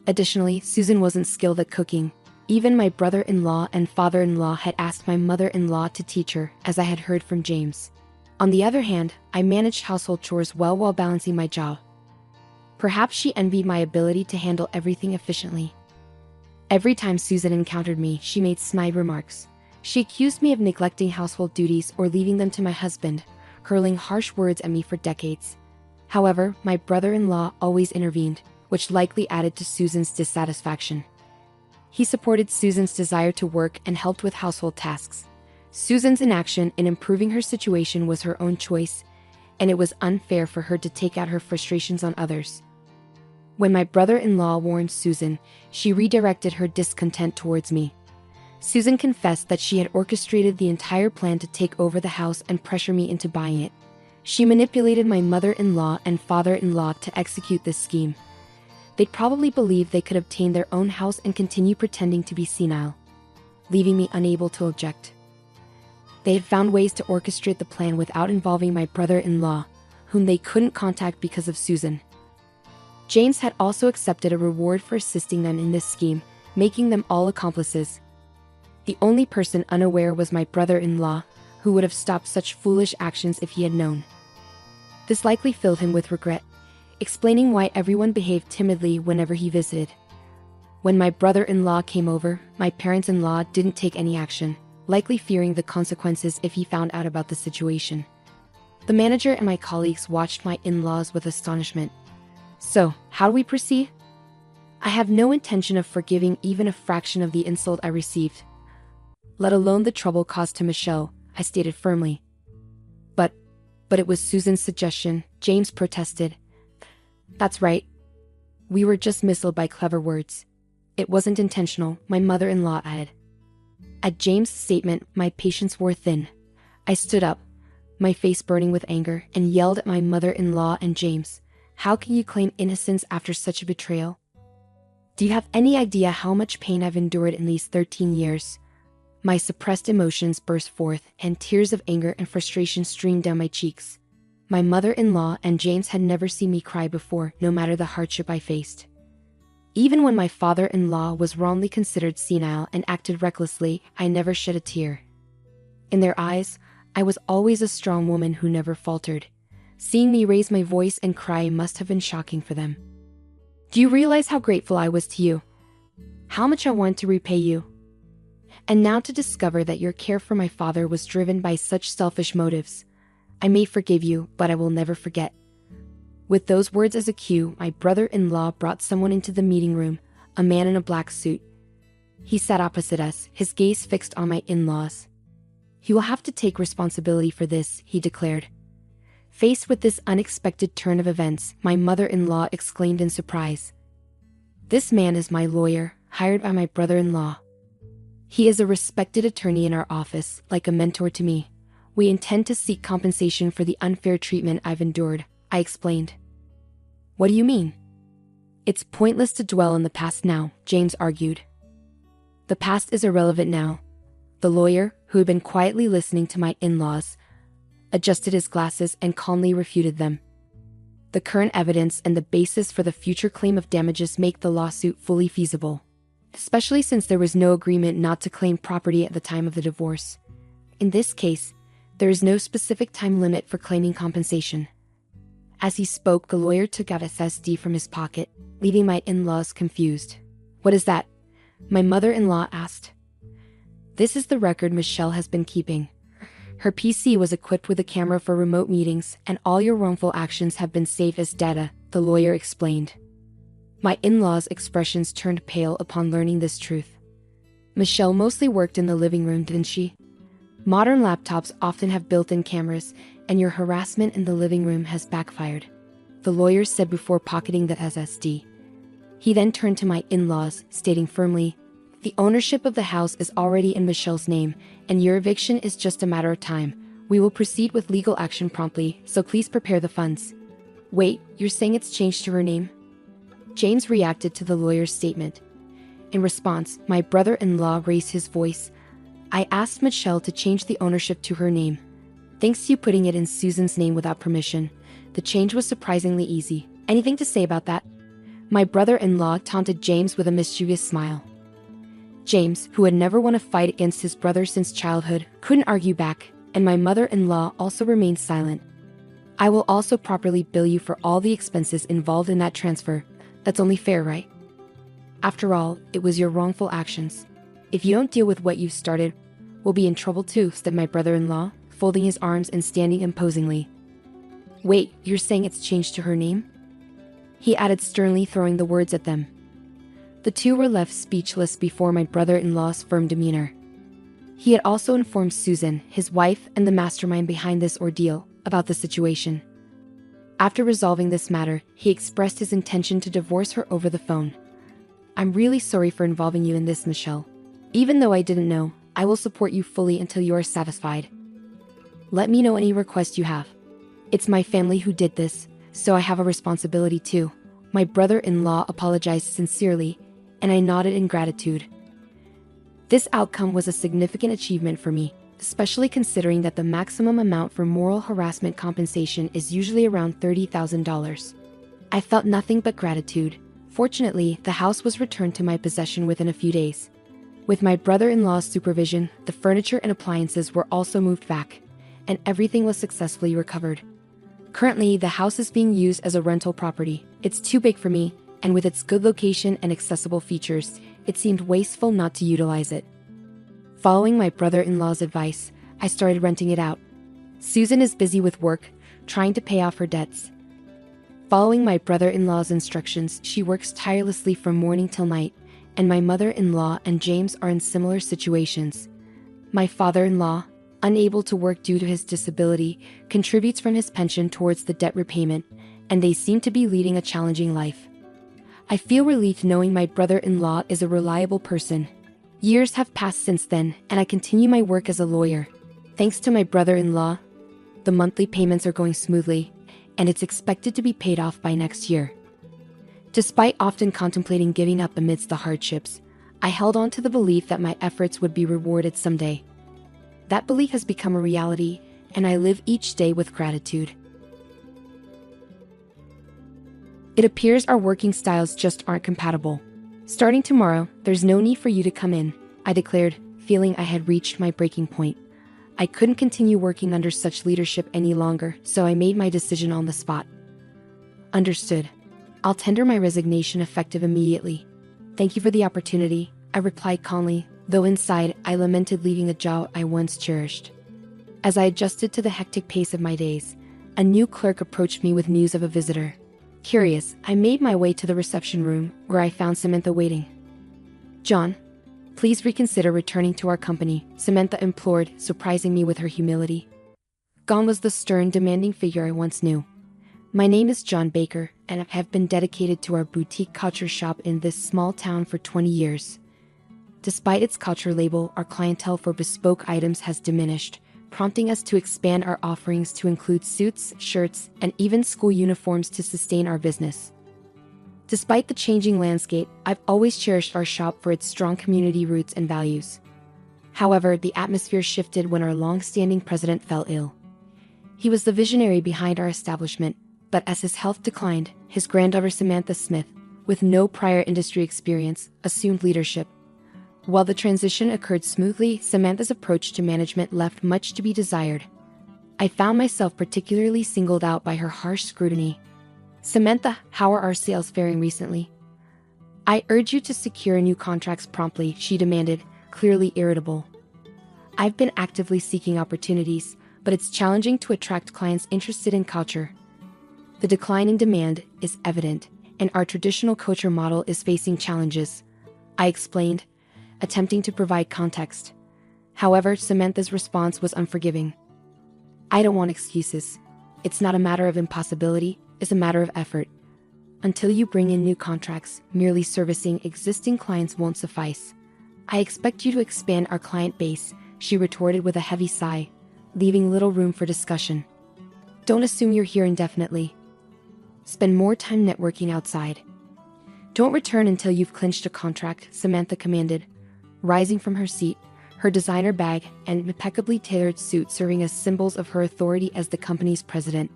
Additionally, Susan wasn't skilled at cooking. Even my brother-in-law and father-in-law had asked my mother-in-law to teach her, as I had heard from James. On the other hand, I managed household chores well while balancing my job. Perhaps she envied my ability to handle everything efficiently. Every time Susan encountered me, she made snide remarks. She accused me of neglecting household duties or leaving them to my husband, hurling harsh words at me for decades. However, my brother-in-law always intervened, which likely added to Susan's dissatisfaction. He supported Susan's desire to work and helped with household tasks. Susan's inaction in improving her situation was her own choice, and it was unfair for her to take out her frustrations on others. When my brother-in-law warned Susan, she redirected her discontent towards me. Susan confessed that she had orchestrated the entire plan to take over the house and pressure me into buying it. She manipulated my mother-in-law and father-in-law to execute this scheme. They'd probably believed they could obtain their own house and continue pretending to be senile, leaving me unable to object. They had found ways to orchestrate the plan without involving my brother-in-law, whom they couldn't contact because of Susan. James had also accepted a reward for assisting them in this scheme, making them all accomplices. The only person unaware was my brother-in-law, who would have stopped such foolish actions if he had known. This likely filled him with regret, explaining why everyone behaved timidly whenever he visited. When my brother-in-law came over, my parents-in-law didn't take any action, likely fearing the consequences if he found out about the situation. The manager and my colleagues watched my in-laws with astonishment. So, how do we proceed? I have no intention of forgiving even a fraction of the insult I received, let alone the trouble caused to Michelle, I stated firmly. But it was Susan's suggestion, James protested. That's right. We were just misled by clever words. It wasn't intentional, my mother-in-law added. At James' statement, my patience wore thin. I stood up, my face burning with anger, and yelled at my mother-in-law and James. How can you claim innocence after such a betrayal? Do you have any idea how much pain I've endured in these 13 years? My suppressed emotions burst forth, and tears of anger and frustration streamed down my cheeks. My mother-in-law and James had never seen me cry before, no matter the hardship I faced. Even when my father-in-law was wrongly considered senile and acted recklessly, I never shed a tear. In their eyes, I was always a strong woman who never faltered. Seeing me raise my voice and cry must have been shocking for them. Do you realize how grateful I was to you? How much I wanted to repay you? And now to discover that your care for my father was driven by such selfish motives. I may forgive you, but I will never forget. With those words as a cue, my brother-in-law brought someone into the meeting room, a man in a black suit. He sat opposite us, his gaze fixed on my in-laws. He will have to take responsibility for this, he declared. Faced with this unexpected turn of events, my mother-in-law exclaimed in surprise. This man is my lawyer, hired by my brother-in-law. He is a respected attorney in our office, like a mentor to me. We intend to seek compensation for the unfair treatment I've endured, I explained. What do you mean? It's pointless to dwell on the past now, James argued. The past is irrelevant now. The lawyer, who had been quietly listening to my in-laws, adjusted his glasses and calmly refuted them. The current evidence and the basis for the future claim of damages make the lawsuit fully feasible, especially since there was no agreement not to claim property at the time of the divorce. In this case, there is no specific time limit for claiming compensation. As he spoke, the lawyer took out a SSD from his pocket, leaving my in-laws confused. What is that? My mother-in-law asked. This is the record Michelle has been keeping. Her PC was equipped with a camera for remote meetings, and all your wrongful actions have been saved as data, the lawyer explained. My in-laws' expressions turned pale upon learning this truth. Michelle mostly worked in the living room, didn't she? Modern laptops often have built-in cameras, and your harassment in the living room has backfired, the lawyer said before pocketing the SSD. He then turned to my in-laws, stating firmly, the ownership of the house is already in Michelle's name, and your eviction is just a matter of time. We will proceed with legal action promptly, so please prepare the funds. Wait, you're saying it's changed to her name? James reacted to the lawyer's statement. In response, my brother-in-law raised his voice. I asked Michelle to change the ownership to her name. Thanks to you putting it in Susan's name without permission, the change was surprisingly easy. Anything to say about that? My brother-in-law taunted James with a mischievous smile. James, who had never won a fight against his brother since childhood, couldn't argue back. and my mother-in-law also remained silent. I will also properly bill you for all the expenses involved in that transfer. That's only fair, right? After all, it was your wrongful actions. If you don't deal with what you've started, we'll be in trouble too, said my brother-in-law, folding his arms and standing imposingly. Wait, you're saying it's changed to her name? He added sternly, throwing the words at them. The two were left speechless before my brother-in-law's firm demeanor. He had also informed Susan, his wife and the mastermind behind this ordeal, about the situation. After resolving this matter, he expressed his intention to divorce her over the phone. I'm really sorry for involving you in this, Michelle. Even though I didn't know, I will support you fully until you are satisfied. Let me know any requests you have. It's my family who did this, so I have a responsibility too. My brother-in-law apologized sincerely, and I nodded in gratitude. This outcome was a significant achievement for me, especially considering that the maximum amount for moral harassment compensation is usually around $30,000. I felt nothing but gratitude. Fortunately, the house was returned to my possession within a few days. With my brother-in-law's supervision, the furniture and appliances were also moved back, and everything was successfully recovered. Currently, the house is being used as a rental property. It's too big for me, and with its good location and accessible features, it seemed wasteful not to utilize it. Following my brother-in-law's advice, I started renting it out. Susan is busy with work, trying to pay off her debts. Following my brother-in-law's instructions, she works tirelessly from morning till night, and my mother-in-law and James are in similar situations. My father-in-law, unable to work due to his disability, contributes from his pension towards the debt repayment, and they seem to be leading a challenging life. I feel relieved knowing my brother-in-law is a reliable person. Years have passed since then, and I continue my work as a lawyer. Thanks to my brother-in-law, the monthly payments are going smoothly, and it's expected to be paid off by next year. Despite often contemplating giving up amidst the hardships, I held on to the belief that my efforts would be rewarded someday. That belief has become a reality, and I live each day with gratitude. It appears our working styles just aren't compatible. Starting tomorrow, there's no need for you to come in, I declared, feeling I had reached my breaking point. I couldn't continue working under such leadership any longer, so I made my decision on the spot. Understood. I'll tender my resignation effective immediately. Thank you for the opportunity, I replied calmly, though inside I lamented leaving a job I once cherished. As I adjusted to the hectic pace of my days, a new clerk approached me with news of a visitor. Curious, I made my way to the reception room, where I found Samantha waiting. John, please reconsider returning to our company, Samantha implored, surprising me with her humility. Gone was the stern, demanding figure I once knew. My name is John Baker, and I have been dedicated to our boutique couture shop in this small town for 20 years. Despite its couture label, our clientele for bespoke items has diminished, prompting us to expand our offerings to include suits, shirts, and even school uniforms to sustain our business. Despite the changing landscape, I've always cherished our shop for its strong community roots and values. However, the atmosphere shifted when our long-standing president fell ill. He was the visionary behind our establishment, but as his health declined, his granddaughter Samantha Smith, with no prior industry experience, assumed leadership. While the transition occurred smoothly, Samantha's approach to management left much to be desired. I found myself particularly singled out by her harsh scrutiny. Samantha, how are our sales faring recently? I urge you to secure new contracts promptly, she demanded, clearly irritable. I've been actively seeking opportunities, but it's challenging to attract clients interested in couture. The decline in demand is evident, and our traditional couture model is facing challenges, I explained, attempting to provide context. However, Samantha's response was unforgiving. I don't want excuses. It's not a matter of impossibility, it's a matter of effort. Until you bring in new contracts, merely servicing existing clients won't suffice. I expect you to expand our client base, she retorted with a heavy sigh, leaving little room for discussion. Don't assume you're here indefinitely. Spend more time networking outside. Don't return until you've clinched a contract, Samantha commanded, rising from her seat, her designer bag and impeccably tailored suit serving as symbols of her authority as the company's president.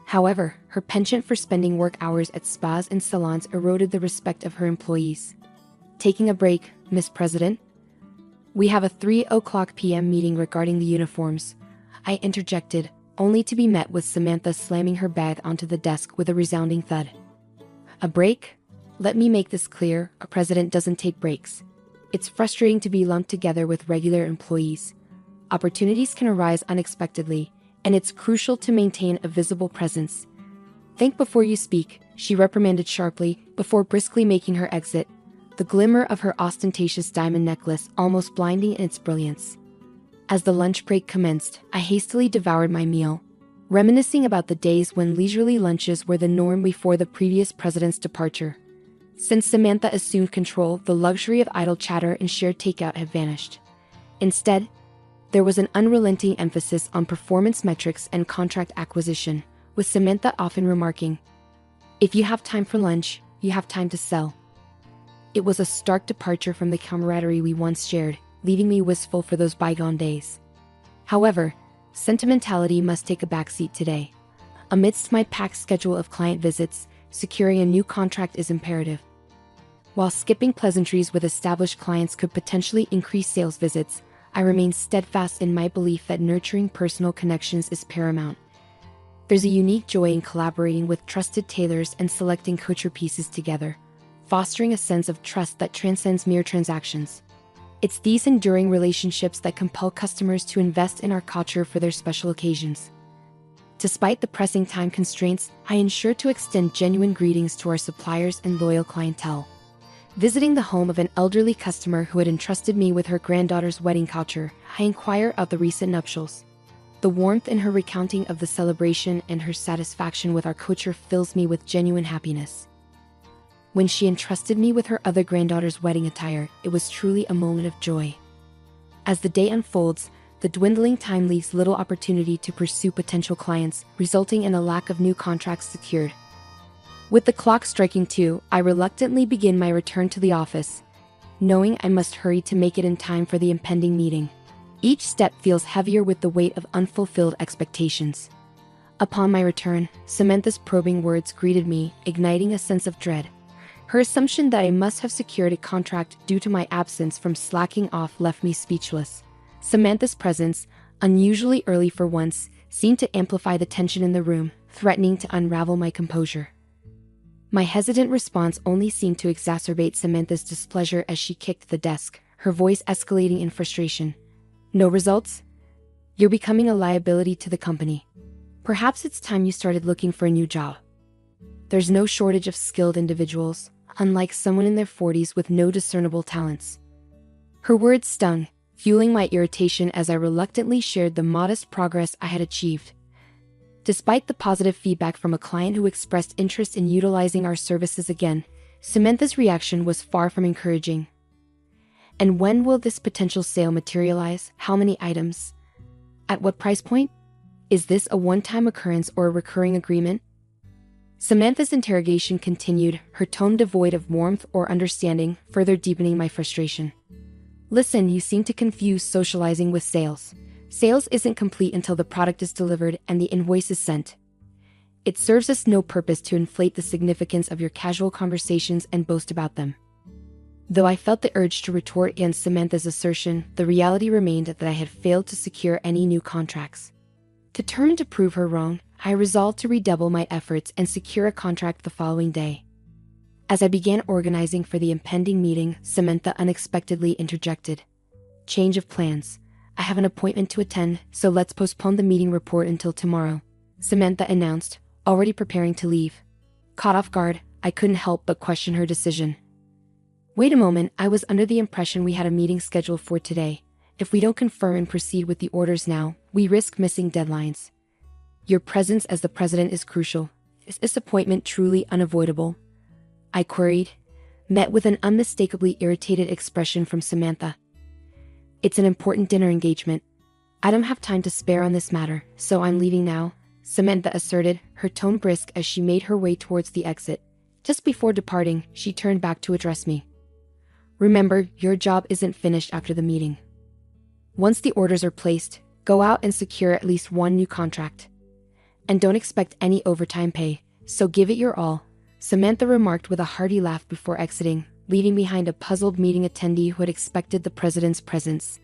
However, her penchant for spending work hours at spas and salons eroded the respect of her employees. Taking a break, Miss President? We have a 3:00 p.m. meeting regarding the uniforms. I interjected, only to be met with Samantha slamming her bag onto the desk with a resounding thud. A break? Let me make this clear, a president doesn't take breaks. It's frustrating to be lumped together with regular employees. Opportunities can arise unexpectedly, and it's crucial to maintain a visible presence. Think before you speak, she reprimanded sharply, before briskly making her exit, the glimmer of her ostentatious diamond necklace almost blinding in its brilliance. As the lunch break commenced, I hastily devoured my meal, reminiscing about the days when leisurely lunches were the norm before the previous president's departure. Since Samantha assumed control, the luxury of idle chatter and shared takeout had vanished. Instead, there was an unrelenting emphasis on performance metrics and contract acquisition, with Samantha often remarking, "If you have time for lunch, you have time to sell." It was a stark departure from the camaraderie we once shared, leaving me wistful for those bygone days. However, sentimentality must take a backseat today. Amidst my packed schedule of client visits, securing a new contract is imperative. While skipping pleasantries with established clients could potentially increase sales visits, I remain steadfast in my belief that nurturing personal connections is paramount. There's a unique joy in collaborating with trusted tailors and selecting couture pieces together, fostering a sense of trust that transcends mere transactions. It's these enduring relationships that compel customers to invest in our couture for their special occasions. Despite the pressing time constraints, I ensure to extend genuine greetings to our suppliers and loyal clientele. Visiting the home of an elderly customer who had entrusted me with her granddaughter's wedding couture, I inquire of the recent nuptials. The warmth in her recounting of the celebration and her satisfaction with our couture fills me with genuine happiness. When she entrusted me with her other granddaughter's wedding attire, it was truly a moment of joy. As the day unfolds, the dwindling time leaves little opportunity to pursue potential clients, resulting in a lack of new contracts secured. With the clock striking 2, I reluctantly begin my return to the office, knowing I must hurry to make it in time for the impending meeting. Each step feels heavier with the weight of unfulfilled expectations. Upon my return, Samantha's probing words greeted me, igniting a sense of dread. Her assumption that I must have secured a contract due to my absence from slacking off left me speechless. Samantha's presence, unusually early for once, seemed to amplify the tension in the room, threatening to unravel my composure. My hesitant response only seemed to exacerbate Samantha's displeasure as she kicked the desk, her voice escalating in frustration. "No results? You're becoming a liability to the company. Perhaps it's time you started looking for a new job. There's no shortage of skilled individuals, unlike someone in their 40s with no discernible talents." Her words stung, fueling my irritation as I reluctantly shared the modest progress I had achieved. Despite the positive feedback from a client who expressed interest in utilizing our services again, Samantha's reaction was far from encouraging. "And when will this potential sale materialize? How many items? At what price point? Is this a one-time occurrence or a recurring agreement?" Samantha's interrogation continued, her tone devoid of warmth or understanding, further deepening my frustration. "Listen, you seem to confuse socializing with sales. Sales isn't complete until the product is delivered and the invoice is sent. It serves us no purpose to inflate the significance of your casual conversations and boast about them." Though I felt the urge to retort against Samantha's assertion, the reality remained that I had failed to secure any new contracts. Determined to prove her wrong, I resolved to redouble my efforts and secure a contract the following day. As I began organizing for the impending meeting, Samantha unexpectedly interjected. "Change of plans. I have an appointment to attend, so let's postpone the meeting report until tomorrow," Samantha announced, already preparing to leave. Caught off guard, I couldn't help but question her decision. "Wait a moment, I was under the impression we had a meeting scheduled for today. If we don't confirm and proceed with the orders now, we risk missing deadlines. Your presence as the president is crucial. Is this appointment truly unavoidable?" I queried, met with an unmistakably irritated expression from Samantha. "It's an important dinner engagement. I don't have time to spare on this matter, so I'm leaving now," Samantha asserted, her tone brisk as she made her way towards the exit. Just before departing, she turned back to address me. "Remember, your job isn't finished after the meeting. Once the orders are placed, go out and secure at least one new contract. And don't expect any overtime pay, so give it your all," Samantha remarked with a hearty laugh before exiting, leaving behind a puzzled meeting attendee who had expected the president's presence.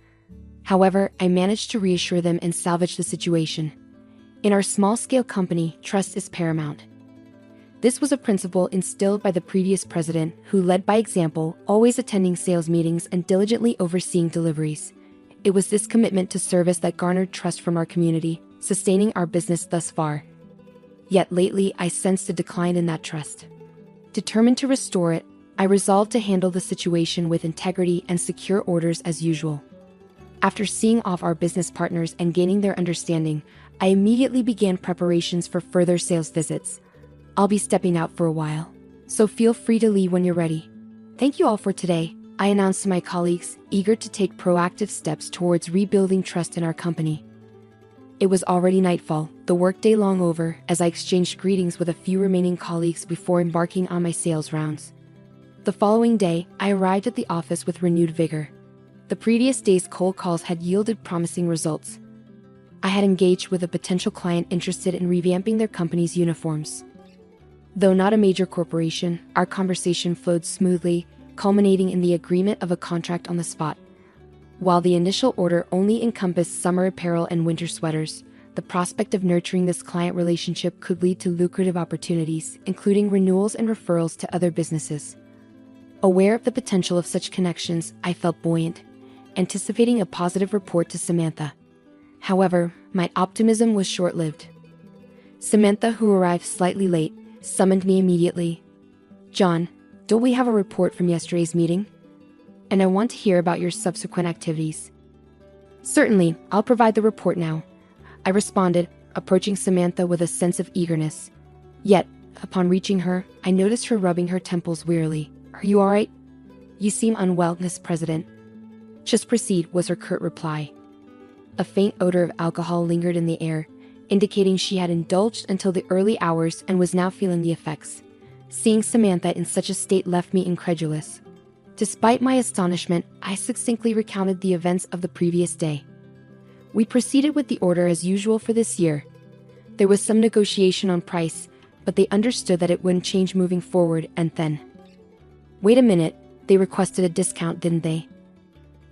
However, I managed to reassure them and salvage the situation. In our small-scale company, trust is paramount. This was a principle instilled by the previous president, who led by example, always attending sales meetings and diligently overseeing deliveries. It was this commitment to service that garnered trust from our community, sustaining our business thus far. Yet lately, I sensed a decline in that trust. Determined to restore it, I resolved to handle the situation with integrity and secure orders as usual. After seeing off our business partners and gaining their understanding, I immediately began preparations for further sales visits. I'll be stepping out for a while, so feel free to leave when you're ready. Thank you all for today, I announced to my colleagues, eager to take proactive steps towards rebuilding trust in our company. It was already nightfall, the workday long over, as I exchanged greetings with a few remaining colleagues before embarking on my sales rounds. The following day, I arrived at the office with renewed vigor. The previous day's cold calls had yielded promising results. I had engaged with a potential client interested in revamping their company's uniforms. Though not a major corporation, our conversation flowed smoothly, culminating in the agreement of a contract on the spot. While the initial order only encompassed summer apparel and winter sweaters, the prospect of nurturing this client relationship could lead to lucrative opportunities, including renewals and referrals to other businesses. Aware of the potential of such connections, I felt buoyant, anticipating a positive report to Samantha. However, my optimism was short-lived. Samantha, who arrived slightly late, summoned me immediately. "John, don't we have a report from yesterday's meeting? And I want to hear about your subsequent activities." "Certainly, I'll provide the report now," I responded, approaching Samantha with a sense of eagerness. Yet, upon reaching her, I noticed her rubbing her temples wearily. "Are you all right? You seem unwell, Miss President." "Just proceed," was her curt reply. A faint odor of alcohol lingered in the air, indicating she had indulged until the early hours and was now feeling the effects. Seeing Samantha in such a state left me incredulous. Despite my astonishment, I succinctly recounted the events of the previous day. We proceeded with the order as usual for this year. There was some negotiation on price, but they understood that it wouldn't change moving forward, and then... "Wait a minute, they requested a discount, didn't they?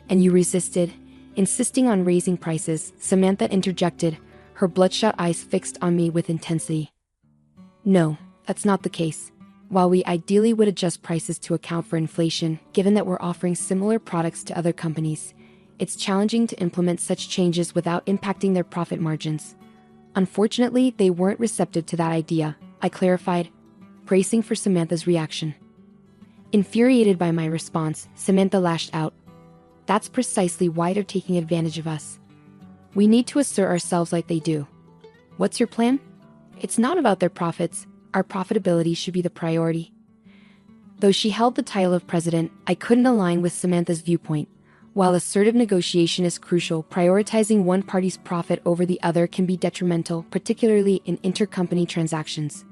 And you resisted?" Insisting on raising prices, Samantha interjected, her bloodshot eyes fixed on me with intensity. "No, that's not the case. While we ideally would adjust prices to account for inflation, given that we're offering similar products to other companies, it's challenging to implement such changes without impacting their profit margins. Unfortunately, they weren't receptive to that idea," I clarified, bracing for Samantha's reaction. Infuriated by my response, Samantha lashed out. "That's precisely why they're taking advantage of us. We need to assert ourselves like they do. What's your plan? It's not about their profits. Our profitability should be the priority." Though she held the title of president, I couldn't align with Samantha's viewpoint. While assertive negotiation is crucial, prioritizing one party's profit over the other can be detrimental, particularly in intercompany transactions.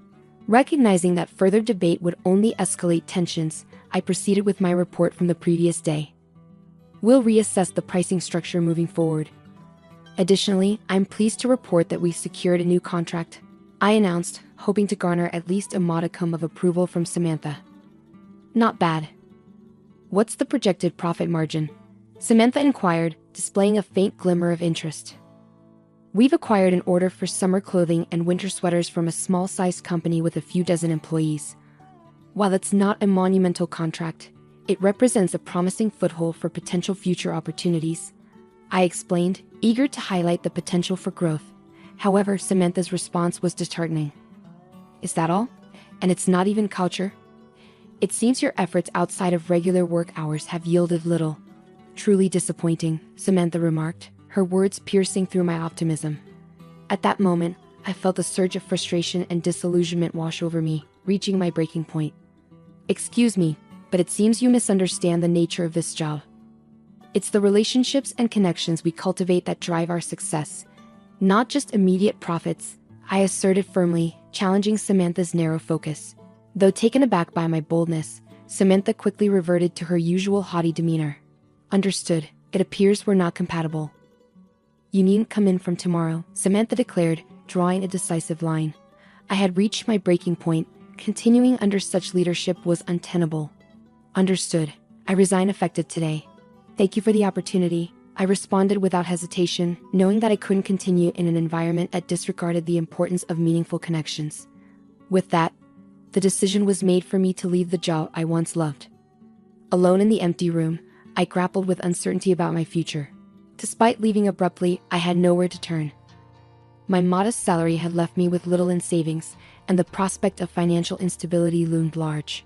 Recognizing that further debate would only escalate tensions, I proceeded with my report from the previous day. "We'll reassess the pricing structure moving forward. Additionally, I'm pleased to report that we've secured a new contract," I announced, hoping to garner at least a modicum of approval from Samantha. "Not bad. What's the projected profit margin?" Samantha inquired, displaying a faint glimmer of interest. "We've acquired an order for summer clothing and winter sweaters from a small-sized company with a few dozen employees. While it's not a monumental contract, it represents a promising foothold for potential future opportunities," I explained, eager to highlight the potential for growth. However, Samantha's response was disheartening. "Is that all? And it's not even culture? It seems your efforts outside of regular work hours have yielded little." "Truly disappointing," Samantha remarked, her words piercing through my optimism. At that moment, I felt a surge of frustration and disillusionment wash over me, reaching my breaking point. "Excuse me, but it seems you misunderstand the nature of this job. It's the relationships and connections we cultivate that drive our success, not just immediate profits," I asserted firmly, challenging Samantha's narrow focus. Though taken aback by my boldness, Samantha quickly reverted to her usual haughty demeanor. "Understood. It appears we're not compatible." "You needn't come in from tomorrow," Samantha declared, drawing a decisive line. I had reached my breaking point. Continuing under such leadership was untenable. "Understood. I resign effective today. Thank you for the opportunity," I responded without hesitation, knowing that I couldn't continue in an environment that disregarded the importance of meaningful connections. With that, the decision was made for me to leave the job I once loved. Alone in the empty room, I grappled with uncertainty about my future. Despite leaving abruptly, I had nowhere to turn. My modest salary had left me with little in savings, and the prospect of financial instability loomed large.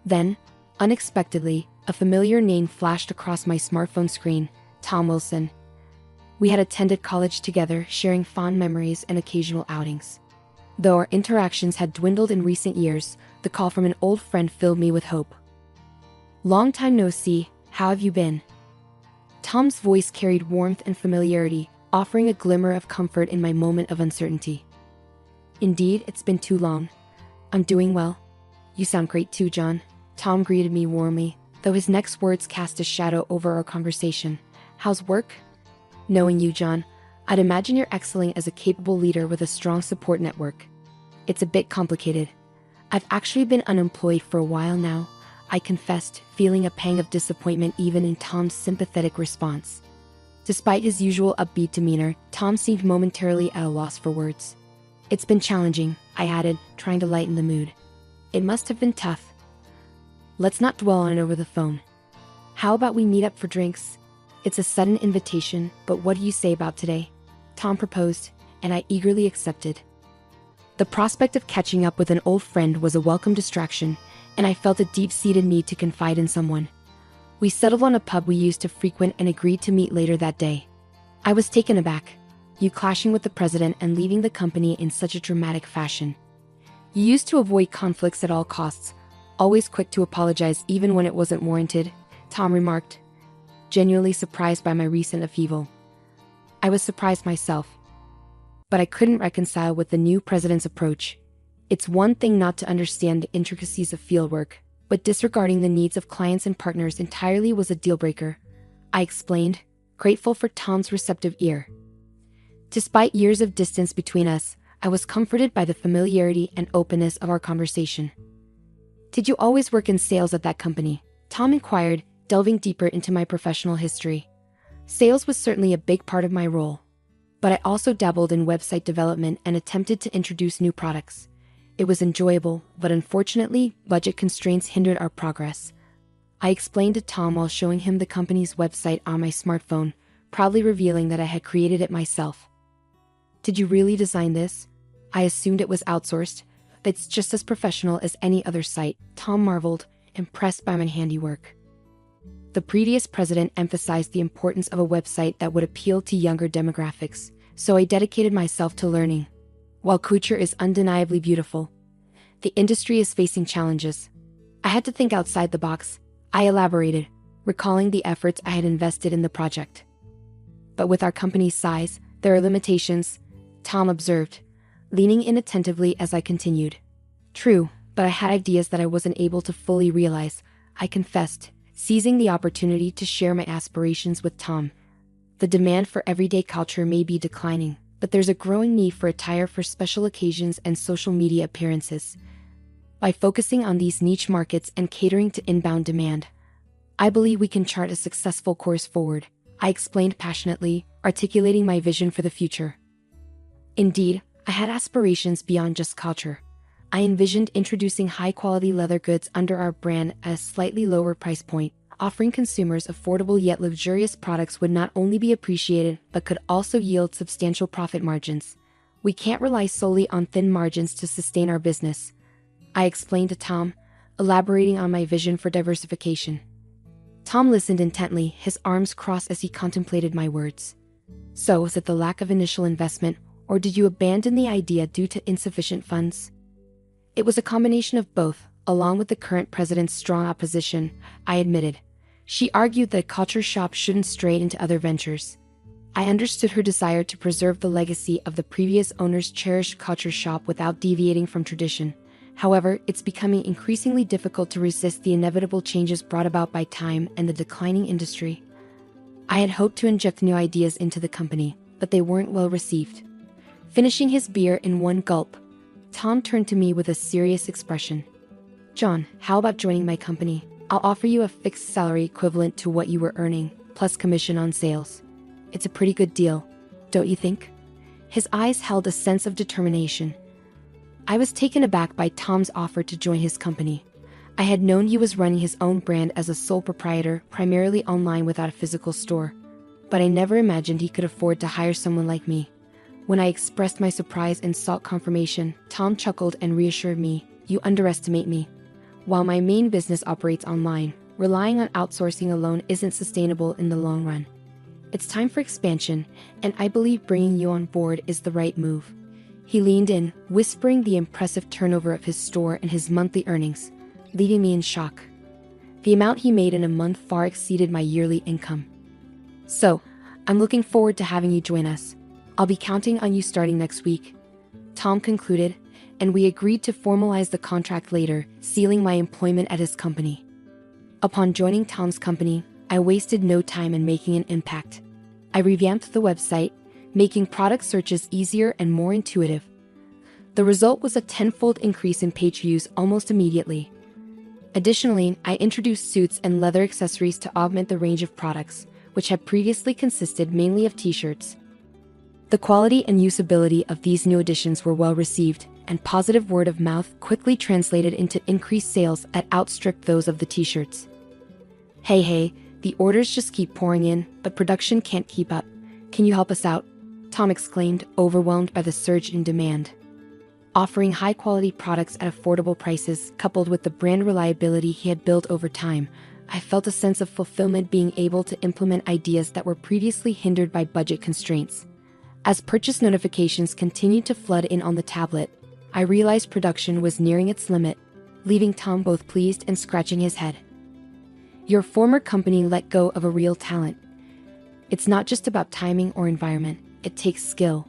Then, unexpectedly, a familiar name flashed across my smartphone screen: Tom Wilson. We had attended college together, sharing fond memories and occasional outings. Though our interactions had dwindled in recent years, the call from an old friend filled me with hope. "Long time no see, how have you been?" Tom's voice carried warmth and familiarity, offering a glimmer of comfort in my moment of uncertainty. "Indeed, it's been too long. I'm doing well. You sound great too, John." Tom greeted me warmly, though his next words cast a shadow over our conversation. "How's work?" "Knowing you, John, I'd imagine you're excelling as a capable leader with a strong support network." "It's a bit complicated. I've actually been unemployed for a while now," I confessed, feeling a pang of disappointment even in Tom's sympathetic response. Despite his usual upbeat demeanor, Tom seemed momentarily at a loss for words. "It's been challenging," I added, trying to lighten the mood. "It must have been tough. Let's not dwell on it over the phone. How about we meet up for drinks? It's a sudden invitation, but what do you say about today?" Tom proposed, and I eagerly accepted. The prospect of catching up with an old friend was a welcome distraction, and I felt a deep-seated need to confide in someone. We settled on a pub we used to frequent and agreed to meet later that day. I was taken aback. You clashing with the president and leaving the company in such a dramatic fashion. You used to avoid conflicts at all costs, always quick to apologize even when it wasn't warranted, Tom remarked, genuinely surprised by my recent upheaval. I was surprised myself. But I couldn't reconcile with the new president's approach. It's one thing not to understand the intricacies of fieldwork, but disregarding the needs of clients and partners entirely was a deal-breaker, I explained, grateful for Tom's receptive ear. Despite years of distance between us, I was comforted by the familiarity and openness of our conversation. "Did you always work in sales at that company?" Tom inquired, delving deeper into my professional history. Sales was certainly a big part of my role, but I also dabbled in website development and attempted to introduce new products. It was enjoyable, but unfortunately, budget constraints hindered our progress. I explained to Tom while showing him the company's website on my smartphone, proudly revealing that I had created it myself. "Did you really design this? I assumed it was outsourced. It's just as professional as any other site," Tom marveled, impressed by my handiwork. The previous president emphasized the importance of a website that would appeal to younger demographics, so I dedicated myself to learning. While couture is undeniably beautiful, the industry is facing challenges. I had to think outside the box, I elaborated, recalling the efforts I had invested in the project. "But with our company's size, there are limitations," Tom observed, leaning in attentively as I continued. "True, but I had ideas that I wasn't able to fully realize," I confessed, seizing the opportunity to share my aspirations with Tom. "The demand for everyday culture may be declining, but there's a growing need for attire for special occasions and social media appearances. By focusing on these niche markets and catering to inbound demand, I believe we can chart a successful course forward," I explained passionately, articulating my vision for the future. Indeed, I had aspirations beyond just culture. I envisioned introducing high-quality leather goods under our brand at a slightly lower price point. Offering consumers affordable yet luxurious products would not only be appreciated, but could also yield substantial profit margins. "We can't rely solely on thin margins to sustain our business," I explained to Tom, elaborating on my vision for diversification. Tom listened intently, his arms crossed as he contemplated my words. "So, was it the lack of initial investment, or did you abandon the idea due to insufficient funds?" "It was a combination of both, along with the current president's strong opposition," I admitted. She argued that a culture shop shouldn't stray into other ventures. I understood her desire to preserve the legacy of the previous owner's cherished culture shop without deviating from tradition. However, it's becoming increasingly difficult to resist the inevitable changes brought about by time and the declining industry. I had hoped to inject new ideas into the company, but they weren't well received. Finishing his beer in one gulp, Tom turned to me with a serious expression. "John, how about joining my company? I'll offer you a fixed salary equivalent to what you were earning, plus commission on sales. It's a pretty good deal, don't you think? His eyes held a sense of determination. I was taken aback by Tom's offer to join his company. I had known he was running his own brand as a sole proprietor, primarily online without a physical store, but I never imagined he could afford to hire someone like me. When I expressed my surprise and sought confirmation, Tom chuckled and reassured me, "You underestimate me. While my main business operates online, relying on outsourcing alone isn't sustainable in the long run. It's time for expansion, and I believe bringing you on board is the right move." He leaned in, whispering the impressive turnover of his store and his monthly earnings, leaving me in shock. The amount he made in a month far exceeded my yearly income. "So, I'm looking forward to having you join us. I'll be counting on you starting next week," Tom concluded, and we agreed to formalize the contract later, sealing my employment at his company. Upon joining Tom's company, I wasted no time in making an impact. I revamped the website, making product searches easier and more intuitive. The result was a tenfold increase in page views almost immediately. Additionally, I introduced suits and leather accessories to augment the range of products, which had previously consisted mainly of t-shirts. The quality and usability of these new additions were well received, and positive word of mouth quickly translated into increased sales that outstripped those of the t-shirts. Hey, the orders just keep pouring in, but production can't keep up. Can you help us out?" Tom exclaimed, overwhelmed by the surge in demand. Offering high-quality products at affordable prices, coupled with the brand reliability he had built over time, I felt a sense of fulfillment being able to implement ideas that were previously hindered by budget constraints. As purchase notifications continued to flood in on the tablet, I realized production was nearing its limit, leaving Tom both pleased and scratching his head. "Your former company let go of a real talent. It's not just about timing or environment, it takes skill.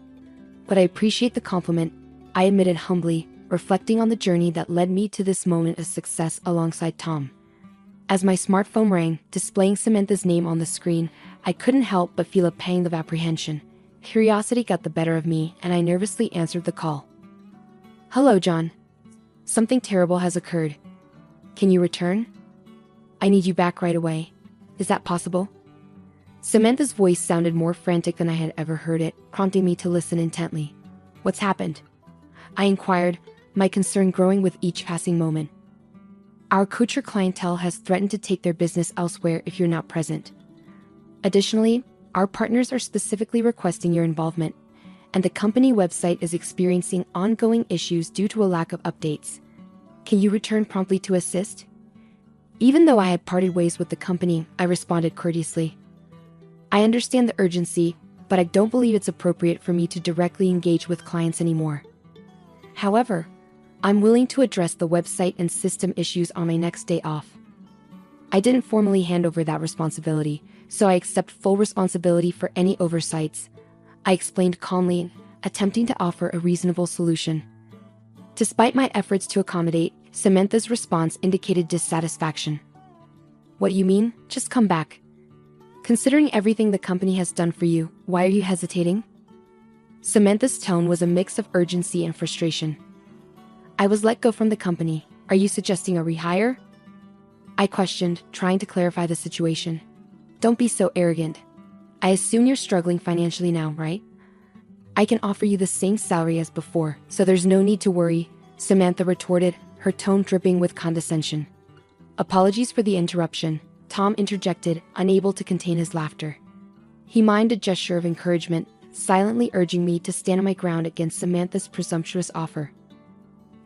But I appreciate the compliment," I admitted humbly, reflecting on the journey that led me to this moment of success alongside Tom. As my smartphone rang, displaying Samantha's name on the screen, I couldn't help but feel a pang of apprehension. Curiosity got the better of me, and I nervously answered the call. "Hello, John. Something terrible has occurred. Can you return? I need you back right away. Is that possible?" Samantha's voice sounded more frantic than I had ever heard it, prompting me to listen intently. "What's happened?" I inquired, my concern growing with each passing moment. "Our couture clientele has threatened to take their business elsewhere if you're not present. Additionally, our partners are specifically requesting your involvement, and the company website is experiencing ongoing issues due to a lack of updates. Can you return promptly to assist?" Even though I had parted ways with the company, I responded courteously. "I understand the urgency, but I don't believe it's appropriate for me to directly engage with clients anymore. However, I'm willing to address the website and system issues on my next day off." I didn't formally hand over that responsibility, so I accept full responsibility for any oversights, I explained calmly, attempting to offer a reasonable solution. Despite my efforts to accommodate, Samantha's response indicated dissatisfaction. "What you mean? Just come back. Considering everything the company has done for you, why are you hesitating?" Samantha's tone was a mix of urgency and frustration. "I was let go from the company. Are you suggesting a rehire?" I questioned, trying to clarify the situation. "Don't be so arrogant. I assume you're struggling financially now, right? I can offer you the same salary as before, so there's no need to worry," Samantha retorted, her tone dripping with condescension. "Apologies for the interruption," Tom interjected, unable to contain his laughter. He mimed a gesture of encouragement, silently urging me to stand my ground against Samantha's presumptuous offer.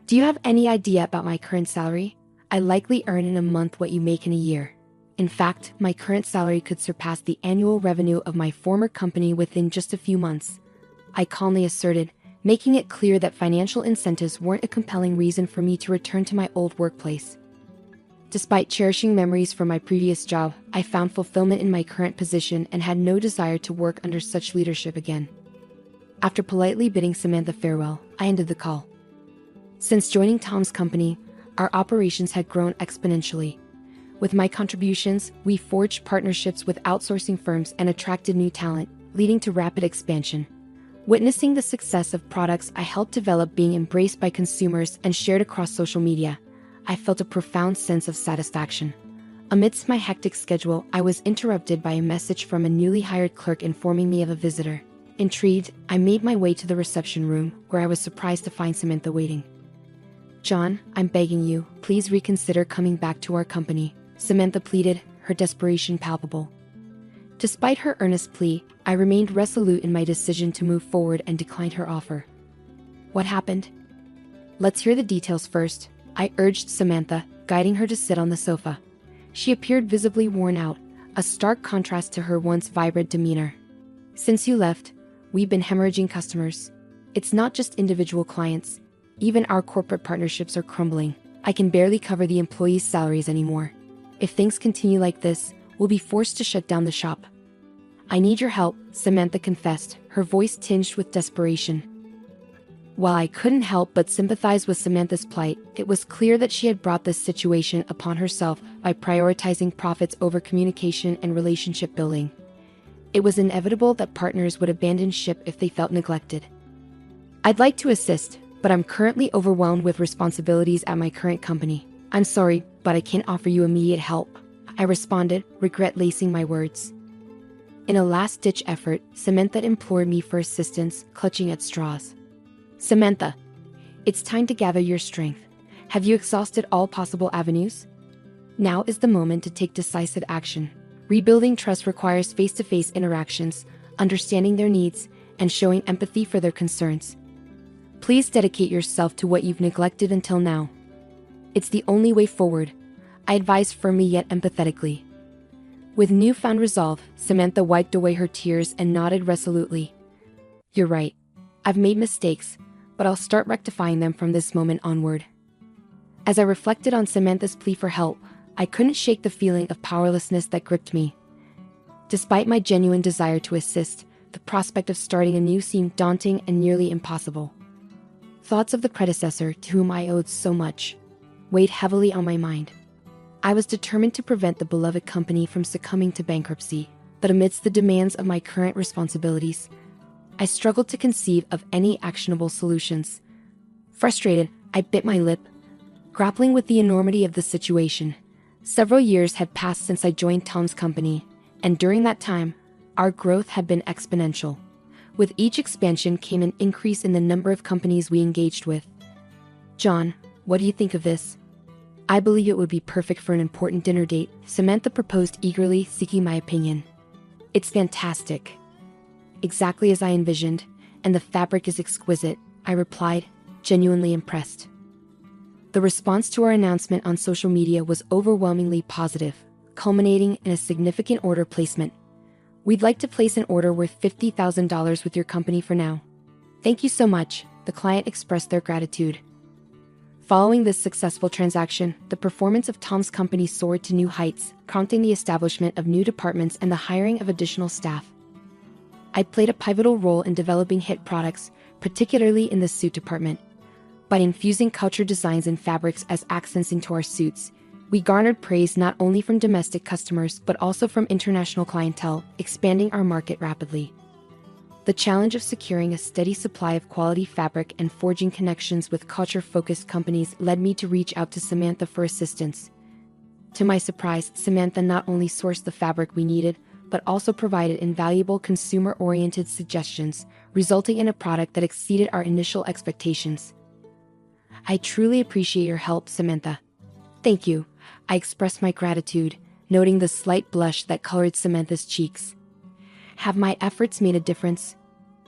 "Do you have any idea about my current salary? I likely earn in a month what you make in a year. In fact, my current salary could surpass the annual revenue of my former company within just a few months," I calmly asserted, making it clear that financial incentives weren't a compelling reason for me to return to my old workplace. Despite cherishing memories from my previous job, I found fulfillment in my current position and had no desire to work under such leadership again. After politely bidding Samantha farewell, I ended the call. Since joining Tom's company, our operations had grown exponentially. With my contributions, we forged partnerships with outsourcing firms and attracted new talent, leading to rapid expansion. Witnessing the success of products I helped develop being embraced by consumers and shared across social media, I felt a profound sense of satisfaction. Amidst my hectic schedule, I was interrupted by a message from a newly hired clerk informing me of a visitor. Intrigued, I made my way to the reception room, where I was surprised to find Samantha waiting. "John, I'm begging you, please reconsider coming back to our company," Samantha pleaded, her desperation palpable. Despite her earnest plea, I remained resolute in my decision to move forward and declined her offer. "What happened?" "Let's hear the details first," I urged Samantha, guiding her to sit on the sofa. She appeared visibly worn out, a stark contrast to her once vibrant demeanor. "Since you left, we've been hemorrhaging customers. It's not just individual clients. Even our corporate partnerships are crumbling. I can barely cover the employees' salaries anymore. If things continue like this, we'll be forced to shut down the shop." "I need your help," Samantha confessed, her voice tinged with desperation. While I couldn't help but sympathize with Samantha's plight, it was clear that she had brought this situation upon herself by prioritizing profits over communication and relationship building. It was inevitable that partners would abandon ship if they felt neglected. "I'd like to assist, but I'm currently overwhelmed with responsibilities at my current company. I'm sorry, but I can't offer you immediate help," I responded, regret lacing my words. In a last-ditch effort, Samantha implored me for assistance, clutching at straws. "Samantha, it's time to gather your strength. Have you exhausted all possible avenues? Now is the moment to take decisive action. Rebuilding trust requires face-to-face interactions, understanding their needs, and showing empathy for their concerns. Please dedicate yourself to what you've neglected until now. It's the only way forward," I advised firmly yet empathetically. With newfound resolve, Samantha wiped away her tears and nodded resolutely. "You're right. I've made mistakes, but I'll start rectifying them from this moment onward." As I reflected on Samantha's plea for help, I couldn't shake the feeling of powerlessness that gripped me. Despite my genuine desire to assist, the prospect of starting anew seemed daunting and nearly impossible. Thoughts of the predecessor to whom I owed so much weighed heavily on my mind. I was determined to prevent the beloved company from succumbing to bankruptcy, but amidst the demands of my current responsibilities, I struggled to conceive of any actionable solutions. Frustrated, I bit my lip, grappling with the enormity of the situation. Several years had passed since I joined Tom's company, and during that time, our growth had been exponential. With each expansion came an increase in the number of companies we engaged with. "John, what do you think of this?" "I believe it would be perfect for an important dinner date," Samantha proposed eagerly, seeking my opinion. "It's fantastic. Exactly as I envisioned, and the fabric is exquisite," I replied, genuinely impressed. The response to our announcement on social media was overwhelmingly positive, culminating in a significant order placement. "We'd like to place an order worth $50,000 with your company for now." "Thank you so much," the client expressed their gratitude. Following this successful transaction, the performance of Tom's company soared to new heights, prompting the establishment of new departments and the hiring of additional staff. I played a pivotal role in developing hit products, particularly in the suit department. By infusing culture designs and fabrics as accents into our suits, we garnered praise not only from domestic customers but also from international clientele, expanding our market rapidly. The challenge of securing a steady supply of quality fabric and forging connections with culture-focused companies led me to reach out to Samantha for assistance. To my surprise, Samantha not only sourced the fabric we needed, but also provided invaluable consumer-oriented suggestions, resulting in a product that exceeded our initial expectations. "I truly appreciate your help, Samantha." "Thank you," I expressed my gratitude, noting the slight blush that colored Samantha's cheeks. "Have my efforts made a difference?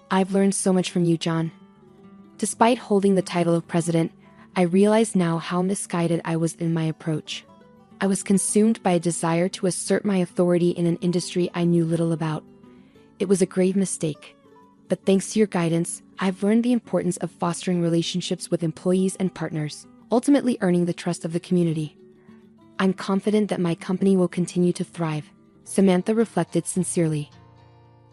I've learned so much from you, John." Despite holding the title of president, I realize now how misguided I was in my approach. I was consumed by a desire to assert my authority in an industry I knew little about. It was a grave mistake. But thanks to your guidance, I've learned the importance of fostering relationships with employees and partners, ultimately earning the trust of the community. "I'm confident that my company will continue to thrive," Samantha reflected sincerely.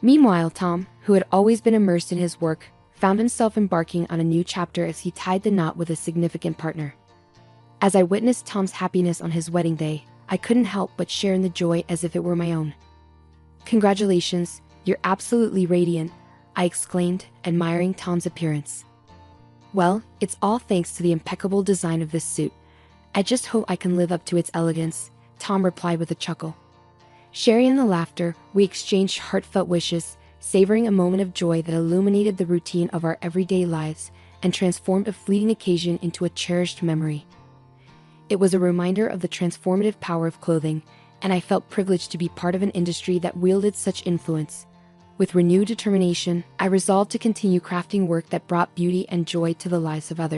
Meanwhile, Tom, who had always been immersed in his work, found himself embarking on a new chapter as he tied the knot with a significant partner. As I witnessed Tom's happiness on his wedding day, I couldn't help but share in the joy as if it were my own. "Congratulations, you're absolutely radiant," I exclaimed, admiring Tom's appearance. "Well, it's all thanks to the impeccable design of this suit. I just hope I can live up to its elegance," Tom replied with a chuckle. Sharing in the laughter, we exchanged heartfelt wishes, savoring a moment of joy that illuminated the routine of our everyday lives and transformed a fleeting occasion into a cherished memory. It was a reminder of the transformative power of clothing, and I felt privileged to be part of an industry that wielded such influence. With renewed determination, I resolved to continue crafting work that brought beauty and joy to the lives of others.